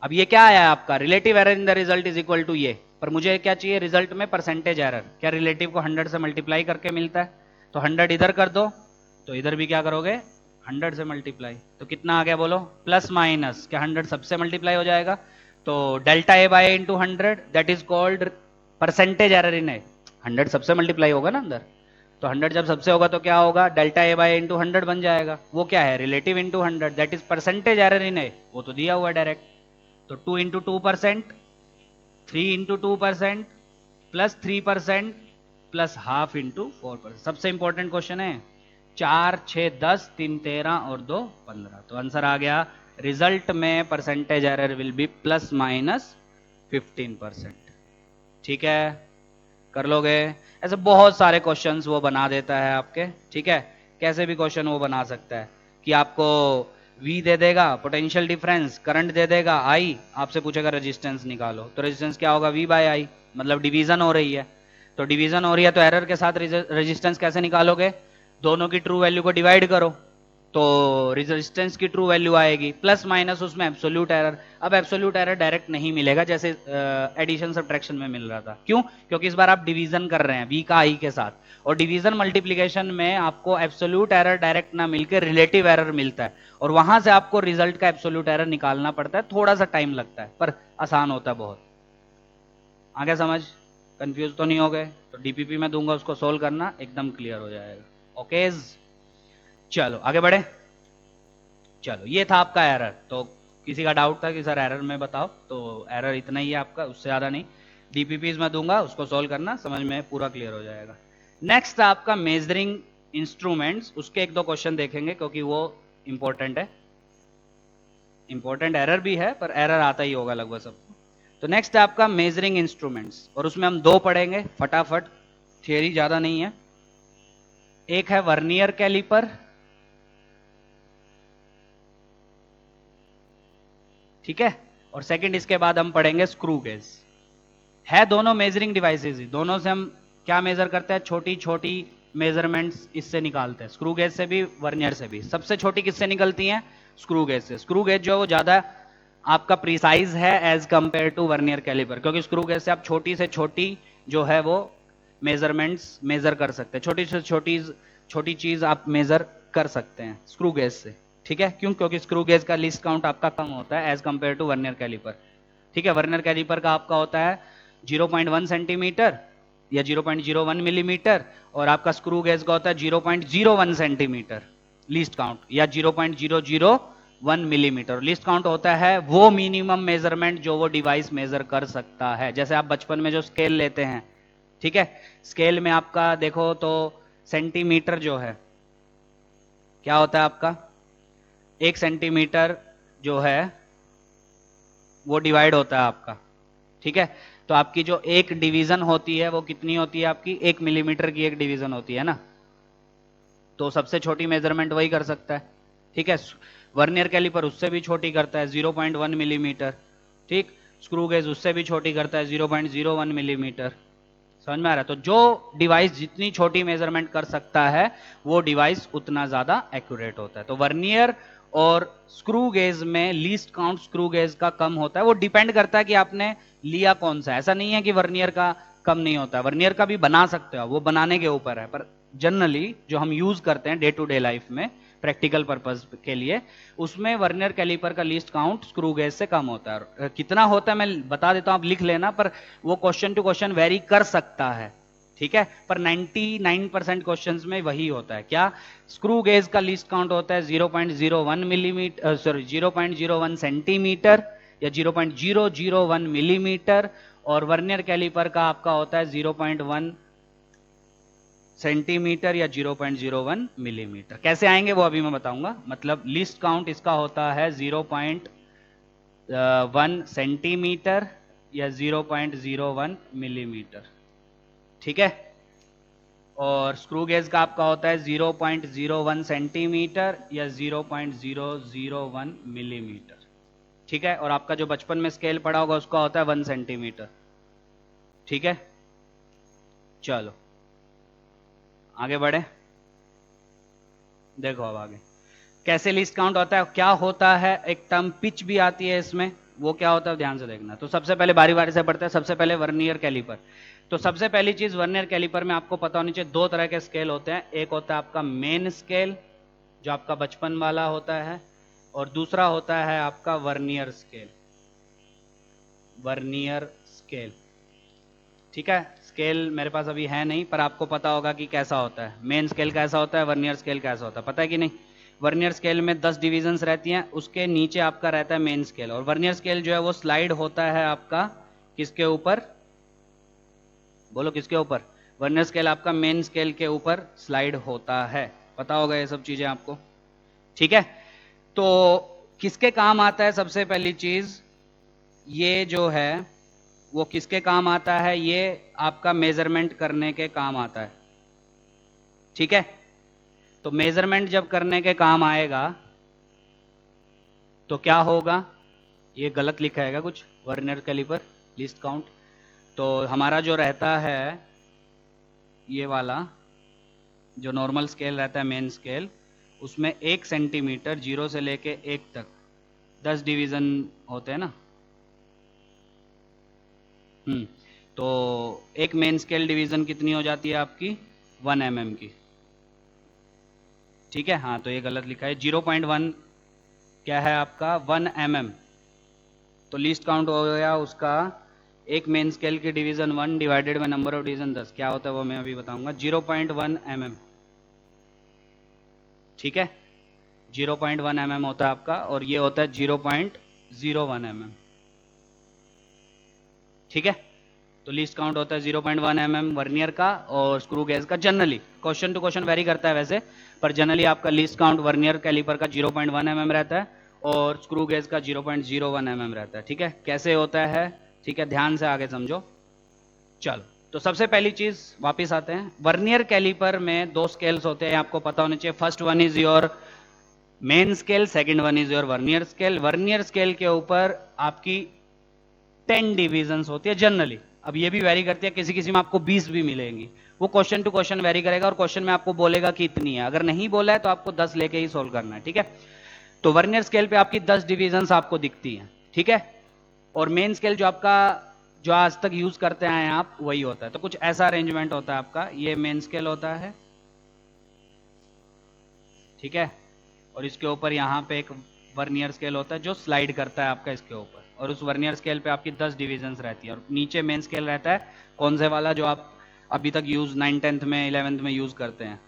अब ये क्या आया है आपका, relative error in the result is equal to ये, पर मुझे क्या चाहिए, रिजल्ट में परसेंटेज एरर, क्या रिलेटिव को 100 से मल्टीप्लाई करके मिलता है, तो 100 इधर कर दो, तो इधर भी क्या करोगे 100 से मल्टीप्लाई, तो कितना आ गया बोलो, प्लस माइनस, क्या 100 सबसे मल्टीप्लाई हो जाएगा, तो delta A by into 100, that is called percentage error in a, 100 सबसे मल्टीप्लाई होगा ना अंदर, तो 100 जब सबसे होगा तो क्या होगा, डेल्टा ए बाय इंटू 100 बन जाएगा, वो क्या है, relative into 100, that is percentage error in a, वो तो दिया हुआ डायरेक्ट, तो 2 into 2%, 3 into 2% plus 3% plus half into 4%। सबसे इंपॉर्टेंट क्वेश्चन है, 4 6 10 3 13 और 2 15, तो आंसर आ गया, रिजल्ट में percentage error will B plus minus 15%। ठीक है, कर लोगे। ऐसे बहुत सारे क्वेश्चंस वो बना देता है आपके, ठीक है, कैसे भी क्वेश्चन वो बना सकता है कि आपको V दे देगा, पोटेंशियल डिफरेंस, करंट दे देगा I, आपसे पूछेगा रेजिस्टेंस निकालो, तो रेजिस्टेंस क्या होगा V बाय I, मतलब डिवीजन हो रही है, तो डिवीजन हो रही है तो एरर के साथ रेजिस्टेंस कैसे निकालोगे, दोनों की ट्रू वैल्यू को डिवाइड करो, तो रेजिस्टेंस की ट्रू वैल्यू आएगी, प्लस माइनस उसमें एब्सोल्यूट एरर। अब एब्सोल्यूट एरर डायरेक्ट नहीं मिलेगा जैसे एडिशन सब्ट्रैक्शन में मिल रहा था। क्यों? क्योंकि इस बार आप डिवीजन कर रहे हैं वी का आई के साथ, और डिवीजन मल्टीप्लीकेशन में आपको एब्सोल्यूट एरर डायरेक्ट ना मिलकर रिलेटिव एरर मिलता है, और वहां से आपको रिजल्ट का एब्सोल्यूट एरर निकालना पड़ता है। थोड़ा सा टाइम लगता है पर आसान होता है बहुत। आगे समझ? कंफ्यूज तो नहीं हो गए? तो डीपीपी में दूंगा, उसको सोल्व करना, एकदम क्लियर हो जाएगा। ओके, चलो आगे बढ़े। चलो ये था आपका एरर। तो किसी का डाउट था कि सर एरर में बताओ, तो एरर इतना ही है आपका, उससे ज़्यादा नहीं। डीपीपीज में दूंगा, उसको सॉल्व करना, समझ में पूरा क्लियर हो जाएगा। नेक्स्ट आपका मेजरिंग इंस्ट्रूमेंट्स, उसके एक दो क्वेश्चन देखेंगे क्योंकि वो इंपॉर्टेंट है। इंपॉर्टेंट एरर भी है पर एरर आता ही होगा लगभग सबको। तो नेक्स्ट है आपका मेजरिंग इंस्ट्रूमेंट्स, और उसमें हम दो पढ़ेंगे फटाफट, थियरी ज़्यादा नहीं है। एक है वर्नियर कैलिपर, ठीक है, और सेकंड इसके बाद हम पढ़ेंगे स्क्रू गेज। है दोनों मेजरिंग डिवाइसेस ही, दोनों से हम क्या मेजर करते हैं? छोटी छोटी मेजरमेंट्स इससे निकालते हैं, स्क्रू गेज से भी वर्नियर से भी। सबसे छोटी किससे निकलती हैं? स्क्रू गेज से। स्क्रू गेज जो है वो ज्यादा आपका प्रिसाइज है as compare to vernier caliper, क्योंकि स्क्रू गेज से आप छोटी से छोटी जो है वो मेजरमेंट्स मेजर कर सकते हैं, छोटी से छोटी चीज आप मेजर कर सकते हैं स्क्रू गेज से। ठीक है, क्यों? क्योंकि स्क्रू गेज का लीस्ट काउंट आपका कम होता है as compare to vernier caliper. ठीक है, वर्नियर कैलिपर का आपका होता है 0.1 सेंटीमीटर या 0.01 मिलीमीटर, और आपका स्क्रू गेज का होता है 0.01 सेंटीमीटर लीस्ट काउंट, या 0.001 मिलीमीटर लीस्ट काउंट होता है वो मिनिमम मेजरमेंट जो वो डिवाइस मेजर कर सकता है। जैसे आप बचपन में जो स्केल लेते हैं, ठीक है, स्केल में आपका देखो तो सेंटीमीटर जो है क्या होता है आपका? 1 सेंटीमीटर जो है वो डिवाइड होता है आपका। ठीक है, तो आपकी जो एक डिवीजन होती है वो कितनी होती है आपकी? 1 मिलीमीटर की एक डिवीजन होती है ना। तो सबसे छोटी मेजरमेंट वही कर सकता है। ठीक है, वर्नियर कैलिपर उससे भी छोटी करता है 0.1 मिलीमीटर। ठीक, स्क्रू गेज उससे भी छोटी करता है 0.01 मिलीमीटर। समझ में आ रहा है? तो जो डिवाइस जितनी छोटी मेजरमेंट कर सकता है वो डिवाइस उतना ज्यादा एक्यूरेट होता है। तो वर्नियर और स्क्रू गेज में लीस्ट काउंट स्क्रू गेज का कम होता है। वो डिपेंड करता है कि आपने लिया कौन सा। ऐसा नहीं है कि वर्नियर का कम नहीं होता, वर्नियर का भी बना सकते हो, वो बनाने के ऊपर है। पर जनरली जो हम यूज करते हैं डे टू डे लाइफ में प्रैक्टिकल पर्पज के लिए, उसमें वर्नियर कैलिपर का लीस्ट काउंट स्क्रू गेज से कम होता है। कितना होता है मैं बता देता हूं, आप लिख लेना, पर वो क्वेश्चन टू क्वेश्चन वेरी कर सकता है। ठीक है, पर 99% क्वेश्चंस में वही होता है। क्या? स्क्रू गेज का लीस्ट काउंट होता है 0.01 मिलीमीटर, सॉरी 0.01 सेंटीमीटर या 0.001 मिलीमीटर, और वर्नियर कैलिपर का आपका होता है 0.1 सेंटीमीटर या 0.01 मिलीमीटर। कैसे आएंगे वो अभी मैं बताऊंगा। मतलब लीस्ट काउंट इसका होता है 0.1 सेंटीमीटर या 0.01 मिलीमीटर। ठीक है, और स्क्रू गेज का आपका होता है 0.01 सेंटीमीटर या 0.001 मिलीमीटर। ठीक है, और आपका जो बचपन में स्केल पड़ा होगा उसका होता है 1 सेंटीमीटर। ठीक है, चलो आगे बढ़े। देखो अब आगे कैसे लीस्ट काउंट होता है, क्या होता है। एक टर्म पिच भी आती है इसमें, वो क्या होता है ध्यान से देखना। तो सबसे पहले बारी बारी से पढ़ते हैं। सबसे पहले वर्नियर कैलिपर। तो सबसे पहली चीज वर्नियर कैलिपर में आपको पता होनी चाहिए, दो तरह के स्केल होते हैं। एक होता है आपका मेन स्केल जो आपका बचपन वाला होता है, और दूसरा होता है आपका वर्नियर स्केल। वर्नियर स्केल, ठीक है। स्केल मेरे पास अभी है नहीं, पर आपको पता होगा कि कैसा होता है। मेन स्केल कैसा होता है, वर्नियर स्केल कैसा होता है, पता है कि नहीं? वर्नियर स्केल में 10 डिविजन्स रहती हैं, उसके नीचे आपका रहता है मेन स्केल। और वर्नियर स्केल जो है वो स्लाइड होता है आपका किसके ऊपर? बोलो किसके ऊपर? वर्नियर स्केल आपका मेन स्केल के ऊपर स्लाइड होता है। पता होगा ये सब चीजें आपको, ठीक है। तो किसके काम आता है? सबसे पहली चीज ये जो है वो किसके काम आता है? ये आपका मेजरमेंट करने के काम आता है, ठीक है। तो मेजरमेंट जब करने के काम आएगा तो क्या होगा? ये गलत लिखा है कुछ, वर्नियर कैलिपर लीस्ट काउंट। तो हमारा जो रहता है ये वाला जो नॉर्मल स्केल रहता है मेन स्केल, उसमें 1 सेंटीमीटर 0 से लेके 1 तक 10 डिवीजन होते हैं ना। तो एक मेन स्केल डिवीजन कितनी हो जाती है आपकी 1 mm की। ठीक है, हाँ तो ये गलत लिखा है। 0.1 क्या है आपका 1 mm। तो लीस्ट काउंट हो गया उसका एक मेन स्केल की division 1 divided by number of division 10। क्या होता है वो मैं अभी बताऊंगा। 0.1 mm। ठीक है, 0.1 mm होता है आपका, और ये होता है 0.01 mm। ठीक है, तो लीस्ट काउंट होता है 0.1 mm वर्नियर का और स्क्रू गेज का। Generally question to question vary करता है वैसे, पर जनरली आपका लीस्ट काउंट वर्नियर कैलिपर का 0.1 mm रहता है और स्क्रू गेज का 0.01 mm रहता है। ठीक है, कैसे होता है, ठीक है, ध्यान से आगे समझो। चलो, तो सबसे पहली चीज वापस आते हैं। वर्नियर कैलिपर में दो स्केल्स होते हैं, आपको पता होना चाहिए। First one is your main scale, second one is your vernier scale. Vernier scale के ऊपर आपकी 10 डिविजन्स होती है जनरली। अब ये भी वेरी करती है, किसी किसी में आपको 20 भी मिलेंगी। वो क्वेश्चन टू क्वेश्चन वेरी करेगा और क्वेश्चन में आपको बोलेगा कि इतनी है। अगर नहीं बोला है तो आपको 10 लेके ही सोल्व करना है। ठीक है, तो वर्नियर स्केल पे आपकी 10 डिविजन्स आपको दिखती हैं। ठीक है, और मेन स्केल जो आपका जो आज तक यूज करते आए हैं आप, वही होता है। तो कुछ ऐसा अरेंजमेंट होता है आपका, ये मेन स्केल होता है। ठीक है, और इसके ऊपर यहाँ पे एक वर्नियर स्केल होता है जो स्लाइड करता है आपका इसके ऊपर, और उस वर्नियर स्केल पे आपकी 10 डिविजन्स रहती है। और नीचे मेन स्केल रहता है, कौन से वाला, जो आप अभी तक यूज 9th 10th में 11th में यूज करते हैं।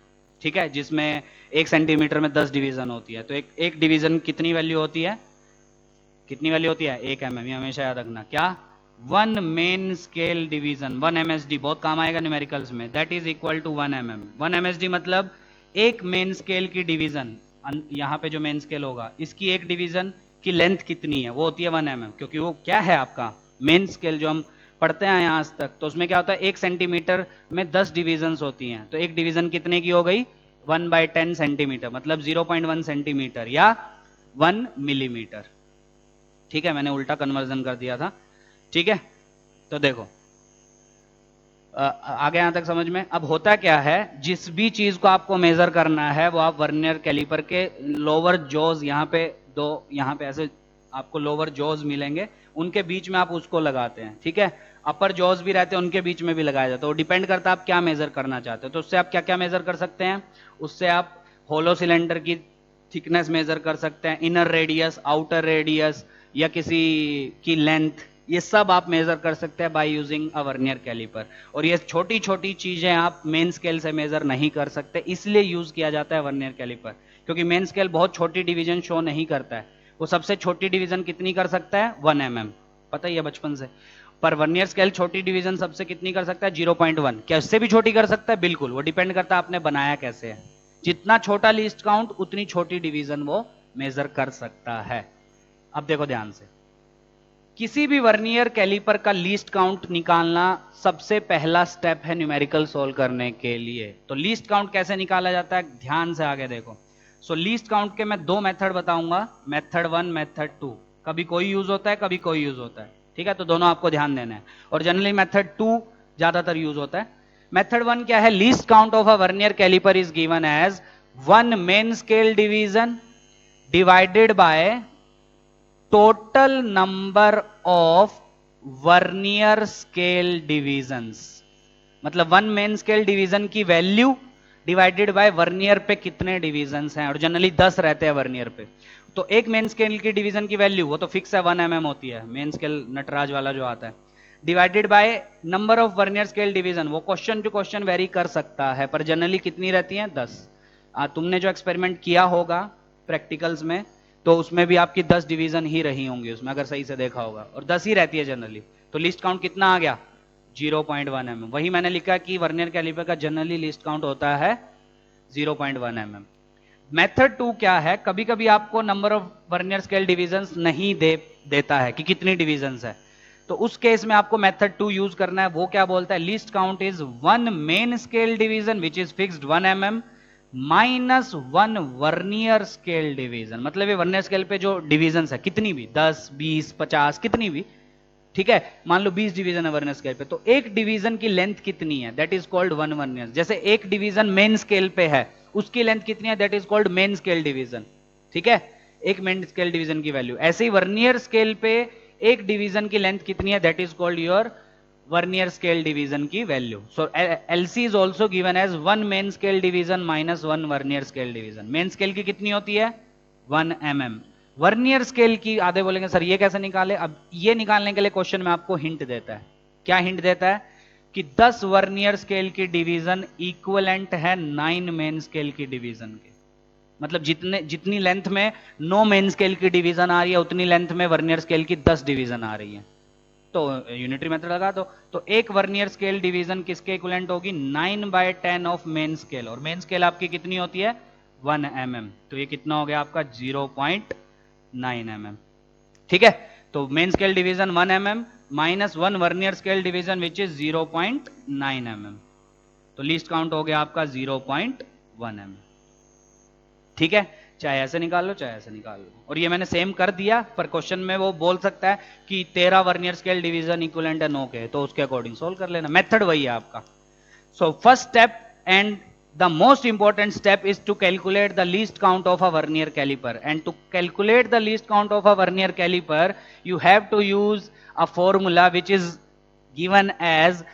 ठीक है, जिसमें 1 सेंटीमीटर में 10 डिवीजन होती है। तो एक डिवीजन कितनी वैल्यू होती है, कितनी वैल्यू होती है 1 mm। ये हमेशा याद रखना। क्या 1 मेन स्केल डिवीजन 1 MSD, बहुत काम आएगा न्यूमेरिकल्स में, that is equal to 1 mm। 1 MSD मतलब एक मेन स्केल की डिवीजन, यहाँ पे जो मेन स्केल होगा इसकी एक डिवीजन की लेंथ कितनी है, वो होती है 1 mm। क्योंकि वो क्या है आपका मेन स्केल जो हम पढ़ते हैं यहाँ आज तक, तो उसमें क्या होता है 1 सेंटीमीटर में 10 डिवीजन होती हैं। तो एक डिवीजन कितने की हो गई 1/10 सेंटीमीटर, मतलब 0.1 सेंटीमीटर या 1 मिलीमीटर। ठीक है, मैंने उल्टा कन्वर्जन कर दिया था। ठीक है, तो देखो आगे यहां तक समझ में। अब होता क्या है, जिस भी चीज को आपको मेजर करना है वो आप वर्नियर कैलिपर के लोअर जॉज, यहाँ पे दो, यहाँ पे ऐसे आपको लोअर जॉज मिलेंगे, उनके बीच में आप उसको लगाते हैं। ठीक है, अपर जॉज भी रहते हैं, उनके बीच में भी लगाया जाता है। वो डिपेंड करता है आप क्या मेजर करना चाहते हो। तो उससे आप क्या क्या मेजर कर सकते हैं, उससे आप होलो सिलेंडर की थिकनेस मेजर कर सकते हैं, इनर रेडियस, आउटर रेडियस, या किसी की लेंथ, ये सब आप मेजर कर सकते हैं by using a vernier caliper. और ये छोटी छोटी चीजें आप मेन स्केल से मेजर नहीं कर सकते, इसलिए यूज किया जाता है वर्नियर कैलिपर। क्योंकि मेन स्केल बहुत छोटी डिवीजन शो नहीं करता है, वो सबसे छोटी डिवीजन कितनी कर सकता है 1 mm, पता ही है बचपन से। पर वर्नियर स्केल छोटी डिवीजन सबसे कितनी कर सकता है 0.1। क्या उससे भी छोटी कर सकता है, बिल्कुल, वो डिपेंड करता है आपने बनाया कैसे है। जितना छोटा लीस्ट काउंट उतनी छोटी डिवीजन वो मेजर कर सकता है। अब देखो ध्यान से, किसी भी वर्नियर कैलिपर का लीस्ट काउंट निकालना सबसे पहला स्टेप है न्यूमेरिकल सोल्व करने के लिए। तो लीस्ट काउंट कैसे निकाला जाता है, ध्यान से आगे देखो। सो लीस्ट काउंट के मैं दो मेथड बताऊंगा, मेथड 1 मेथड 2। कभी कोई यूज होता है, कभी कोई यूज होता है। ठीक है, तो दोनों आपको ध्यान देना है, और जनरली मेथड 2 ज्यादातर यूज होता है। मेथड 1 क्या है, least count of a vernier caliper is given as 1 main scale division divided by total number of vernier scale divisions. मतलब 1 मेन स्केल डिवीजन की वैल्यू डिवाइडेड बाय वर्नियर पे कितने divisions हैं, और जनरली 10 रहते हैं वर्नियर पे। तो एक मेन स्केल की डिवीजन की वैल्यू वो तो फिक्स है 1 mm होती है, मेन स्केल नटराज वाला जो आता है, divided by number of vernier scale division. वो क्वेश्चन टू क्वेश्चन वेरी कर सकता है, पर जनरली कितनी रहती है 10। तुमने जो एक्सपेरिमेंट किया होगा प्रैक्टिकल्स में, तो उसमें भी आपकी 10 डिवीजन ही रही होंगी उसमें, अगर सही से देखा होगा, और 10 ही रहती है जनरली। तो लिस्ट काउंट कितना आ गया 0.1 mm। वही मैंने लिखा कि वर्नियर कैलिपर का जनरली लिस्ट काउंट होता है 0.1 mm। मेथड 2 क्या है, कभी कभी आपको number of vernier scale divisions नहीं देता है कि कितनी डिविजन्स है, तो उस केस में आपको मेथड 2 यूज करना है। वो क्या बोलता है, least count is 1 main scale division which is fixed 1 mm minus 1 vernier scale division. मतलब ये वर्नियर स्केल पे जो डिवीजन है कितनी भी, 10 20 50 कितनी भी, ठीक है, मान लो 20 डिवीजन है वर्नियर स्केल पे, तो एक डिवीजन की लेंथ कितनी है, दैट इज कॉल्ड 1 वर्नियर। जैसे एक डिवीजन मेन स्केल पे है उसकी लेंथ कितनी है, that is called main scale division. ठीक है, एक मेन स्केल डिवीजन की वैल्यू। ऐसे ही वर्नियर स्केल पे एक डिवीजन की लेंथ कितनी है, that is called your vernier scale division की value. So LC is also given as 1 main scale division minus 1 vernier scale division. Main scale की कितनी होती है, 1 mm। वर्नियर स्केल की आधे बोलेंगे सर ये कैसे निकाले, अब ये निकालने के लिए क्वेश्चन में आपको हिंट देता है। क्या हिंट देता है कि 10 वर्नियर स्केल की डिवीजन इक्विवेलेंट है 9 मेन स्केल की डिवीजन के। मतलब जितनी लेंथ में 9 मेन स्केल की डिवीजन आ रही है, उतनी लेंथ में वर्नियर स्केल की 10 डिवीजन आ रही है। तो यूनिटरी मेथड लगा दो, तो एक वर्नियर स्केल डिवीजन किसके इक्विवेलेंट होगी, 9/10 ऑफ मेन स्केल, और मेन स्केल आपकी कितनी होती है, 1 mm। तो ये कितना हो गया आपका, 0.9 mm। ठीक है, तो main scale division 1 mm minus 1 vernier scale division which is 0.9 mm। तो लीस्ट काउंट हो गया आपका 0.1 mm। ठीक है, चाहे ऐसे निकाल लो चाहे ऐसे निकाल लो। और ये मैंने सेम कर दिया, पर क्वेश्चन में वो बोल सकता है कि 13 वर्नियर स्केल डिवीजन इक्विवेलेंट है 9 के, तो उसके अकॉर्डिंग सोल्व कर लेना। मेथड वही है आपका। सो first step and the most important step is to calculate the least count of a vernier caliper, and to calculate the least count of a vernier caliper you have to use a formula which is given as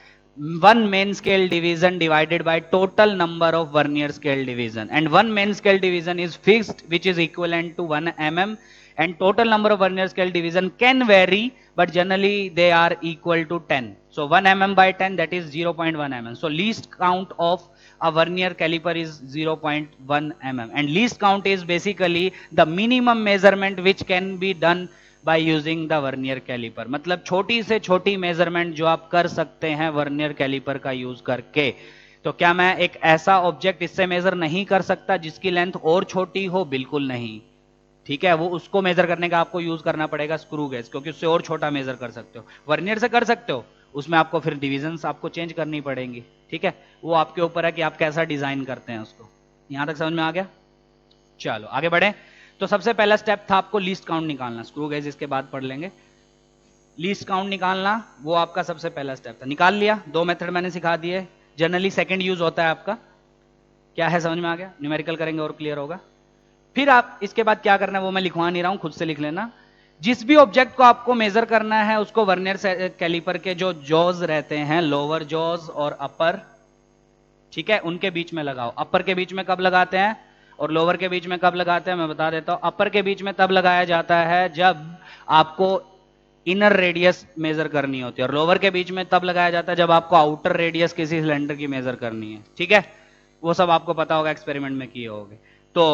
1 main scale division divided by total number of vernier scale division, and 1 main scale division is fixed which is equivalent to 1 mm, and total number of vernier scale division can vary but generally they are equal to 10. So 1 mm by 10, that is 0.1 mm. So least count of a vernier caliper is 0.1 mm, and least count is basically the minimum measurement which can be done by using the vernier caliper। मतलब छोटी से छोटी measurement जो आप कर सकते हैं vernier caliper का यूज करके। तो क्या मैं एक ऐसा ऑब्जेक्ट इससे मेजर नहीं कर सकता जिसकी लेंथ और छोटी हो, बिल्कुल नहीं। ठीक है, वो उसको मेजर करने का आपको यूज करना पड़ेगा स्क्रू गेज, क्योंकि उससे और छोटा मेजर कर सकते हो। वर्नियर से कर सकते हो, उसमें आपको फिर डिविजन्स आपको चेंज करनी पड़ेंगी। ठीक है, वो आपके ऊपर है कि आप कैसा डिजाइन करते हैं उसको। यहां तक समझ में आ गया, चलो आगे बढ़े। तो सबसे पहला स्टेप था आपको लीस्ट काउंट निकालना, स्क्रू गेज इसके बाद पढ़ लेंगे। लीस्ट काउंट निकालना वो आपका सबसे पहला स्टेप था, निकाल लिया। 2 मेथड मैंने सिखा दिए, जनरली सेकंड यूज होता है आपका। क्या है, समझ में आ गया, न्यूमेरिकल करेंगे और क्लियर होगा। फिर आप इसके बाद क्या करना है वो मैं लिखवा नहीं रहा हूं, खुद से लिख लेना। जिस भी ऑब्जेक्ट को आपको मेजर करना है उसको वर्नियर कैलिपर के जो जॉज रहते हैं, लोअर जॉज और अपर, ठीक है, उनके बीच में लगाओ। अपर के बीच में कब लगाते हैं और लोअर के बीच में कब लगाते हैं मैं बता देता हूं। अपर के बीच में तब लगाया जाता है जब आपको इनर रेडियस मेजर करनी होती है, और लोअर के बीच में तब लगाया जाता है जब आपको आउटर रेडियस किसी सिलेंडर की मेजर करनी है। ठीक है, वो सब आपको पता होगा, एक्सपेरिमेंट में किए होगे। तो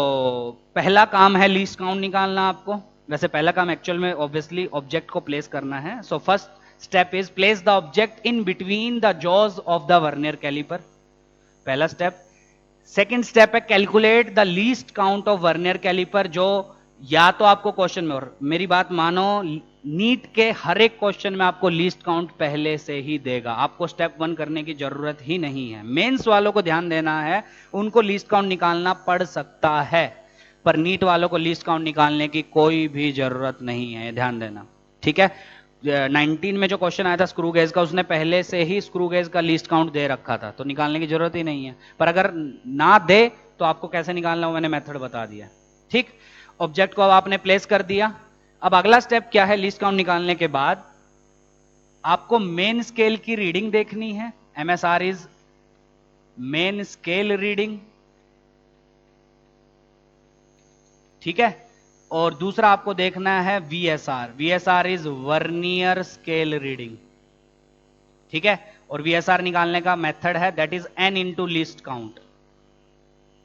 पहला काम है लीस्ट काउंट निकालना आपको। वैसे पहला काम एक्चुअल में ऑब्वियसली ऑब्जेक्ट को प्लेस करना है। So first step is place the object in between the jaws of the vernier caliper, पहला स्टेप। सेकंड स्टेप है calculate the least count of vernier caliper, जो या तो आपको क्वेश्चन में, और मेरी बात मानो, नीट के हर एक क्वेश्चन में आपको लीस्ट काउंट पहले से ही देगा, आपको स्टेप 1 करने की जरूरत ही नहीं है। मेंस वालों को ध्यान देना है, उनको लीस्ट काउंट निकालना पड़ सकता है, पर नीट वालों को लीस्ट काउंट निकालने की कोई भी जरूरत नहीं है, ध्यान देना। ठीक है, 19 में जो क्वेश्चन आया था स्क्रू गेज का, उसने पहले से ही स्क्रू गेज का लीस्ट काउंट दे रखा था, तो निकालने की जरूरत ही नहीं है। पर अगर ना दे तो आपको कैसे निकालना हो मैंने मेथड बता दिया। ठीक, ऑब्जेक्ट को अब आपने प्लेस कर दिया। अब अगला स्टेप क्या है, लीस्ट काउंट निकालने के बाद आपको मेन स्केल की रीडिंग देखनी है। MSR is main scale reading, ठीक है। और दूसरा आपको देखना है VSR, VSR is vernier scale reading, ठीक है। और वीएसआर निकालने का मेथड है that is an into least count.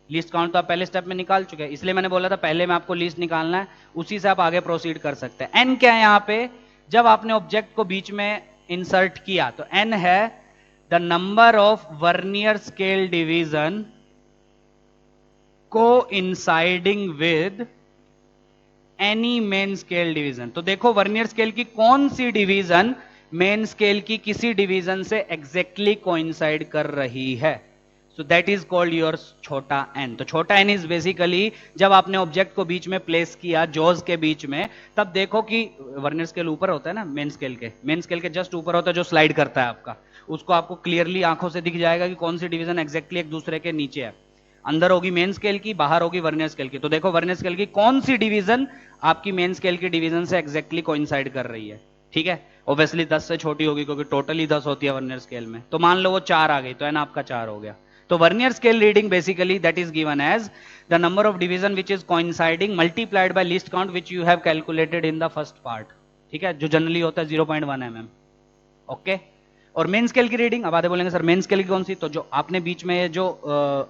Least count तो आप पहले स्टेप में निकाल चुके हैं, इसलिए मैंने बोला था पहले में आपको लीस्ट निकालना है, उसी से आप आगे प्रोसीड कर सकते हैं। एन क्या है यहां पे, जब आपने ऑब्जेक्ट को बीच में इंसर्ट किया तो एन है the number of vernier scale division को coinciding with any main scale division. तो देखो वर्नियर स्केल की कौन सी डिवीजन मेन स्केल की किसी डिवीजन से एग्जैक्टली कोइंसाइड कर रही है, so that is called your छोटा एन। तो छोटा एन इज बेसिकली जब आपने ऑब्जेक्ट को बीच में प्लेस किया जॉज के बीच में, तब देखो कि वर्नियर स्केल ऊपर होता है ना मेन स्केल के जस्ट ऊपर होता है जो स्लाइड करता है आपका, उसको आपको क्लियरली आंखों से दिख जाएगा कि कौन सी डिवीजन एग्जैक्टली एक दूसरे के नीचे है। अंदर होगी मेन स्केल की, बाहर होगी वर्नियर स्केल की। तो देखो वर्नियर स्केल की कौन सी डिवीजन आपकी मेन स्केल की डिवीजन से एग्जैक्टली कोइंसाइड कर रही है। ठीक है, ऑब्वियसली 10 से छोटी होगी क्योंकि टोटल ही 10 होती है वर्नियर स्केल में। तो मान लो वो 4 आ गई तो एन आपका 4 हो गया। तो vernier scale reading basically that is given as the number of division which is coinciding multiplied by least count which you have calculated in the first part. ठीक है, जो जनरली होता है 0.1 mm। ओके, और मेन स्केल की reading अब आधे बोलेंगे सर मेन स्केल की कौन सी, तो जो आपने बीच में जो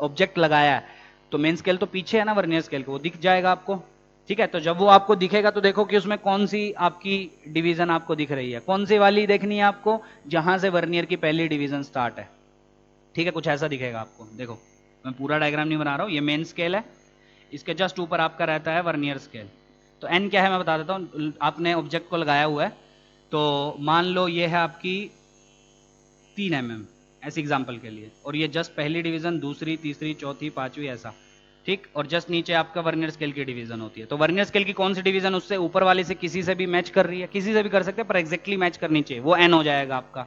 ऑब्जेक्ट लगाया है, तो मेन स्केल तो पीछे है ना वर्नियर स्केल के, वो दिख जाएगा आपको। ठीक है, तो जब वो आपको दिखेगा तो देखो कि उसमें कौन सी आपकी डिवीजन आपको दिख रही है, कौन सी वाली देखनी है आपको, जहां से वर्नियर की पहली डिवीजन स्टार्ट है। ठीक है, कुछ ऐसा दिखेगा आपको। देखो मैं पूरा डायग्राम नहीं बना रहा हूं, ये मेन स्केल है, इसके जस्ट ऊपर आपका रहता है वर्नियर स्केल। तो एन क्या है मैं बता देता हूं। आपने ऑब्जेक्ट को लगाया हुआ है, तो मान लो ये है आपकी 3 mm ऐसे एग्जाम्पल के लिए, और ये जस्ट पहली डिवीजन, दूसरी, तीसरी, चौथी, पांचवी ऐसा। ठीक, और जस्ट नीचे आपका वर्नियर स्केल की डिवीजन होती है। तो वर्नियर स्केल की कौन सी डिवीजन उससे ऊपर वाले से किसी से भी मैच कर रही है, किसी से भी कर सकते हैं पर एग्जैक्टली मैच करनी चाहिए, वो एन हो जाएगा आपका।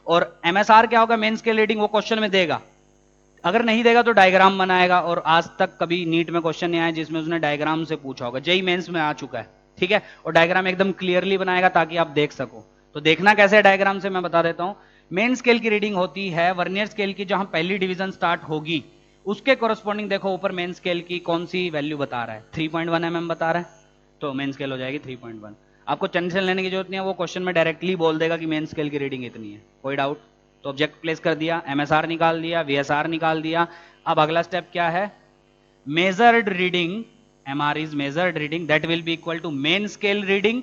और एमएसआर क्या होगा, मेन स्केल रीडिंग, वो क्वेश्चन में देगा। अगर नहीं देगा तो डायग्राम बनाएगा, और आज तक कभी नीट में क्वेश्चन नहीं आया जिसमें उसने डायग्राम से पूछा होगा। जेई मेंस में आ चुका है। ठीक है, और डायग्राम एकदम क्लियरली बनाएगा ताकि आप देख सको। तो देखना कैसे है डायग्राम से मैं बता देता हूं। मेन स्केल की रीडिंग होती है वर्नियर स्केल की, जहां पहली डिवीजन स्टार्ट होगी उसके कोरस्पॉन्डिंग देखो ऊपर मेन स्केल की कौन सी वैल्यू बता रहा है, 3.1 mm बता रहा है, तो मेन स्केल हो जाएगी 3.1। आपको टेंशन लेने की जरूरत नहीं है, वो क्वेश्चन में डायरेक्टली बोल देगा कि मेन स्केल की रीडिंग इतनी है। कोई डाउट? तो ऑब्जेक्ट प्लेस कर दिया, एमएसआर निकाल दिया, वीएसआर निकाल दिया। अब अगला स्टेप क्या है, measured reading, MR is measured reading, that will be equal to main scale reading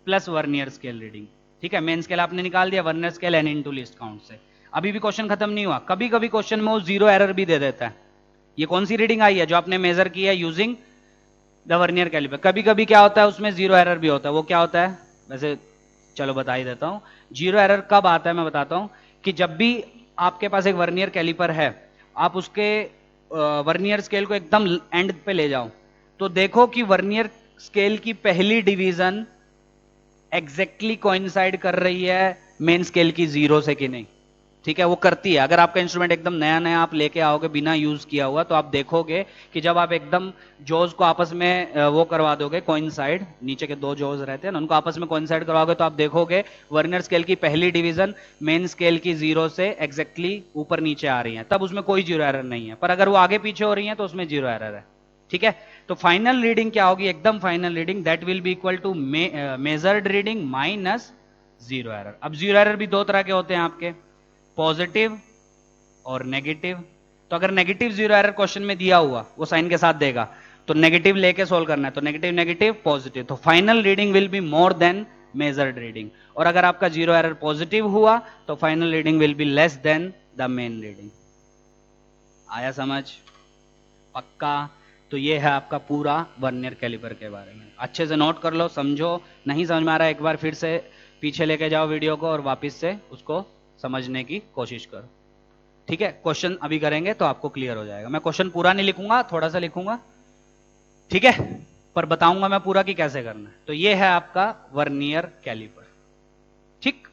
plus vernier scale reading. ठीक है, मेन स्केल आपने निकाल दिया, vernier scale N into least count से। अभी भी क्वेश्चन खत्म नहीं हुआ, कभी कभी क्वेश्चन में वो जीरो एरर भी दे देता है। ये कौन सी रीडिंग आई है, जो आपने मेजर की है यूजिंग द वर्नियर कैलिपर। कभी कभी क्या होता है उसमें जीरो एरर भी होता है, वो क्या होता है वैसे चलो बता ही देता हूं। जीरो एरर कब आता है मैं बताता हूं, कि जब भी आपके पास एक वर्नियर कैलिपर है, आप उसके वर्नियर स्केल को एकदम एंड पे ले जाओ, तो देखो कि वर्नियर स्केल की पहली डिवीजन एग्जैक्टली कोइंसाइड कर रही है मेन स्केल की जीरो से कि नहीं। ठीक है, वो करती है। अगर आपका इंस्ट्रूमेंट एकदम नया नया आप लेके आओगे बिना यूज किया हुआ, तो आप देखोगे कि जब आप एकदम जोज को आपस में वो करवा दोगे कोइंसाइड, नीचे के दो जोज रहते हैं ना, उनको आपस में कोइंसाइड करवाओगे, तो आप देखोगे वर्नियर स्केल की पहली डिवीजन मेन स्केल की जीरो से एग्जैक्टली ऊपर नीचे आ रही है, तब उसमें कोई जीरो एरर नहीं है। पर अगर वो आगे पीछे हो रही है तो उसमें जीरो एरर है। ठीक है, तो फाइनल रीडिंग क्या होगी, एकदम final reading that will be equal to measured reading minus zero error. अब जीरो एरर भी दो तरह के होते हैं आपके, पॉजिटिव और नेगेटिव। तो अगर नेगेटिव जीरो एरर क्वेश्चन में दिया हुआ वो साइन के साथ देगा, तो नेगेटिव लेके सोल्व करना है, तो नेगेटिव नेगेटिव पॉजिटिव, तो final reading will be more than measured reading. और अगर आपका जीरो एरर पॉजिटिव हुआ तो final reading will be less than the main reading. आया समझ? पक्का? तो ये है आपका पूरा वर्नियर कैलिपर के बारे में। अच्छे से नोट कर लो, समझो। नहीं समझ में आ रहा है एक बार फिर से पीछे लेके जाओ वीडियो को और वापस से उसको समझने की कोशिश करो। ठीक है, क्वेश्चन अभी करेंगे तो आपको क्लियर हो जाएगा। मैं क्वेश्चन पूरा नहीं लिखूंगा, थोड़ा सा लिखूंगा, ठीक है, पर बताऊंगा मैं पूरा कि कैसे करना है। तो ये है आपका वर्नियर कैलिपर। ठीक,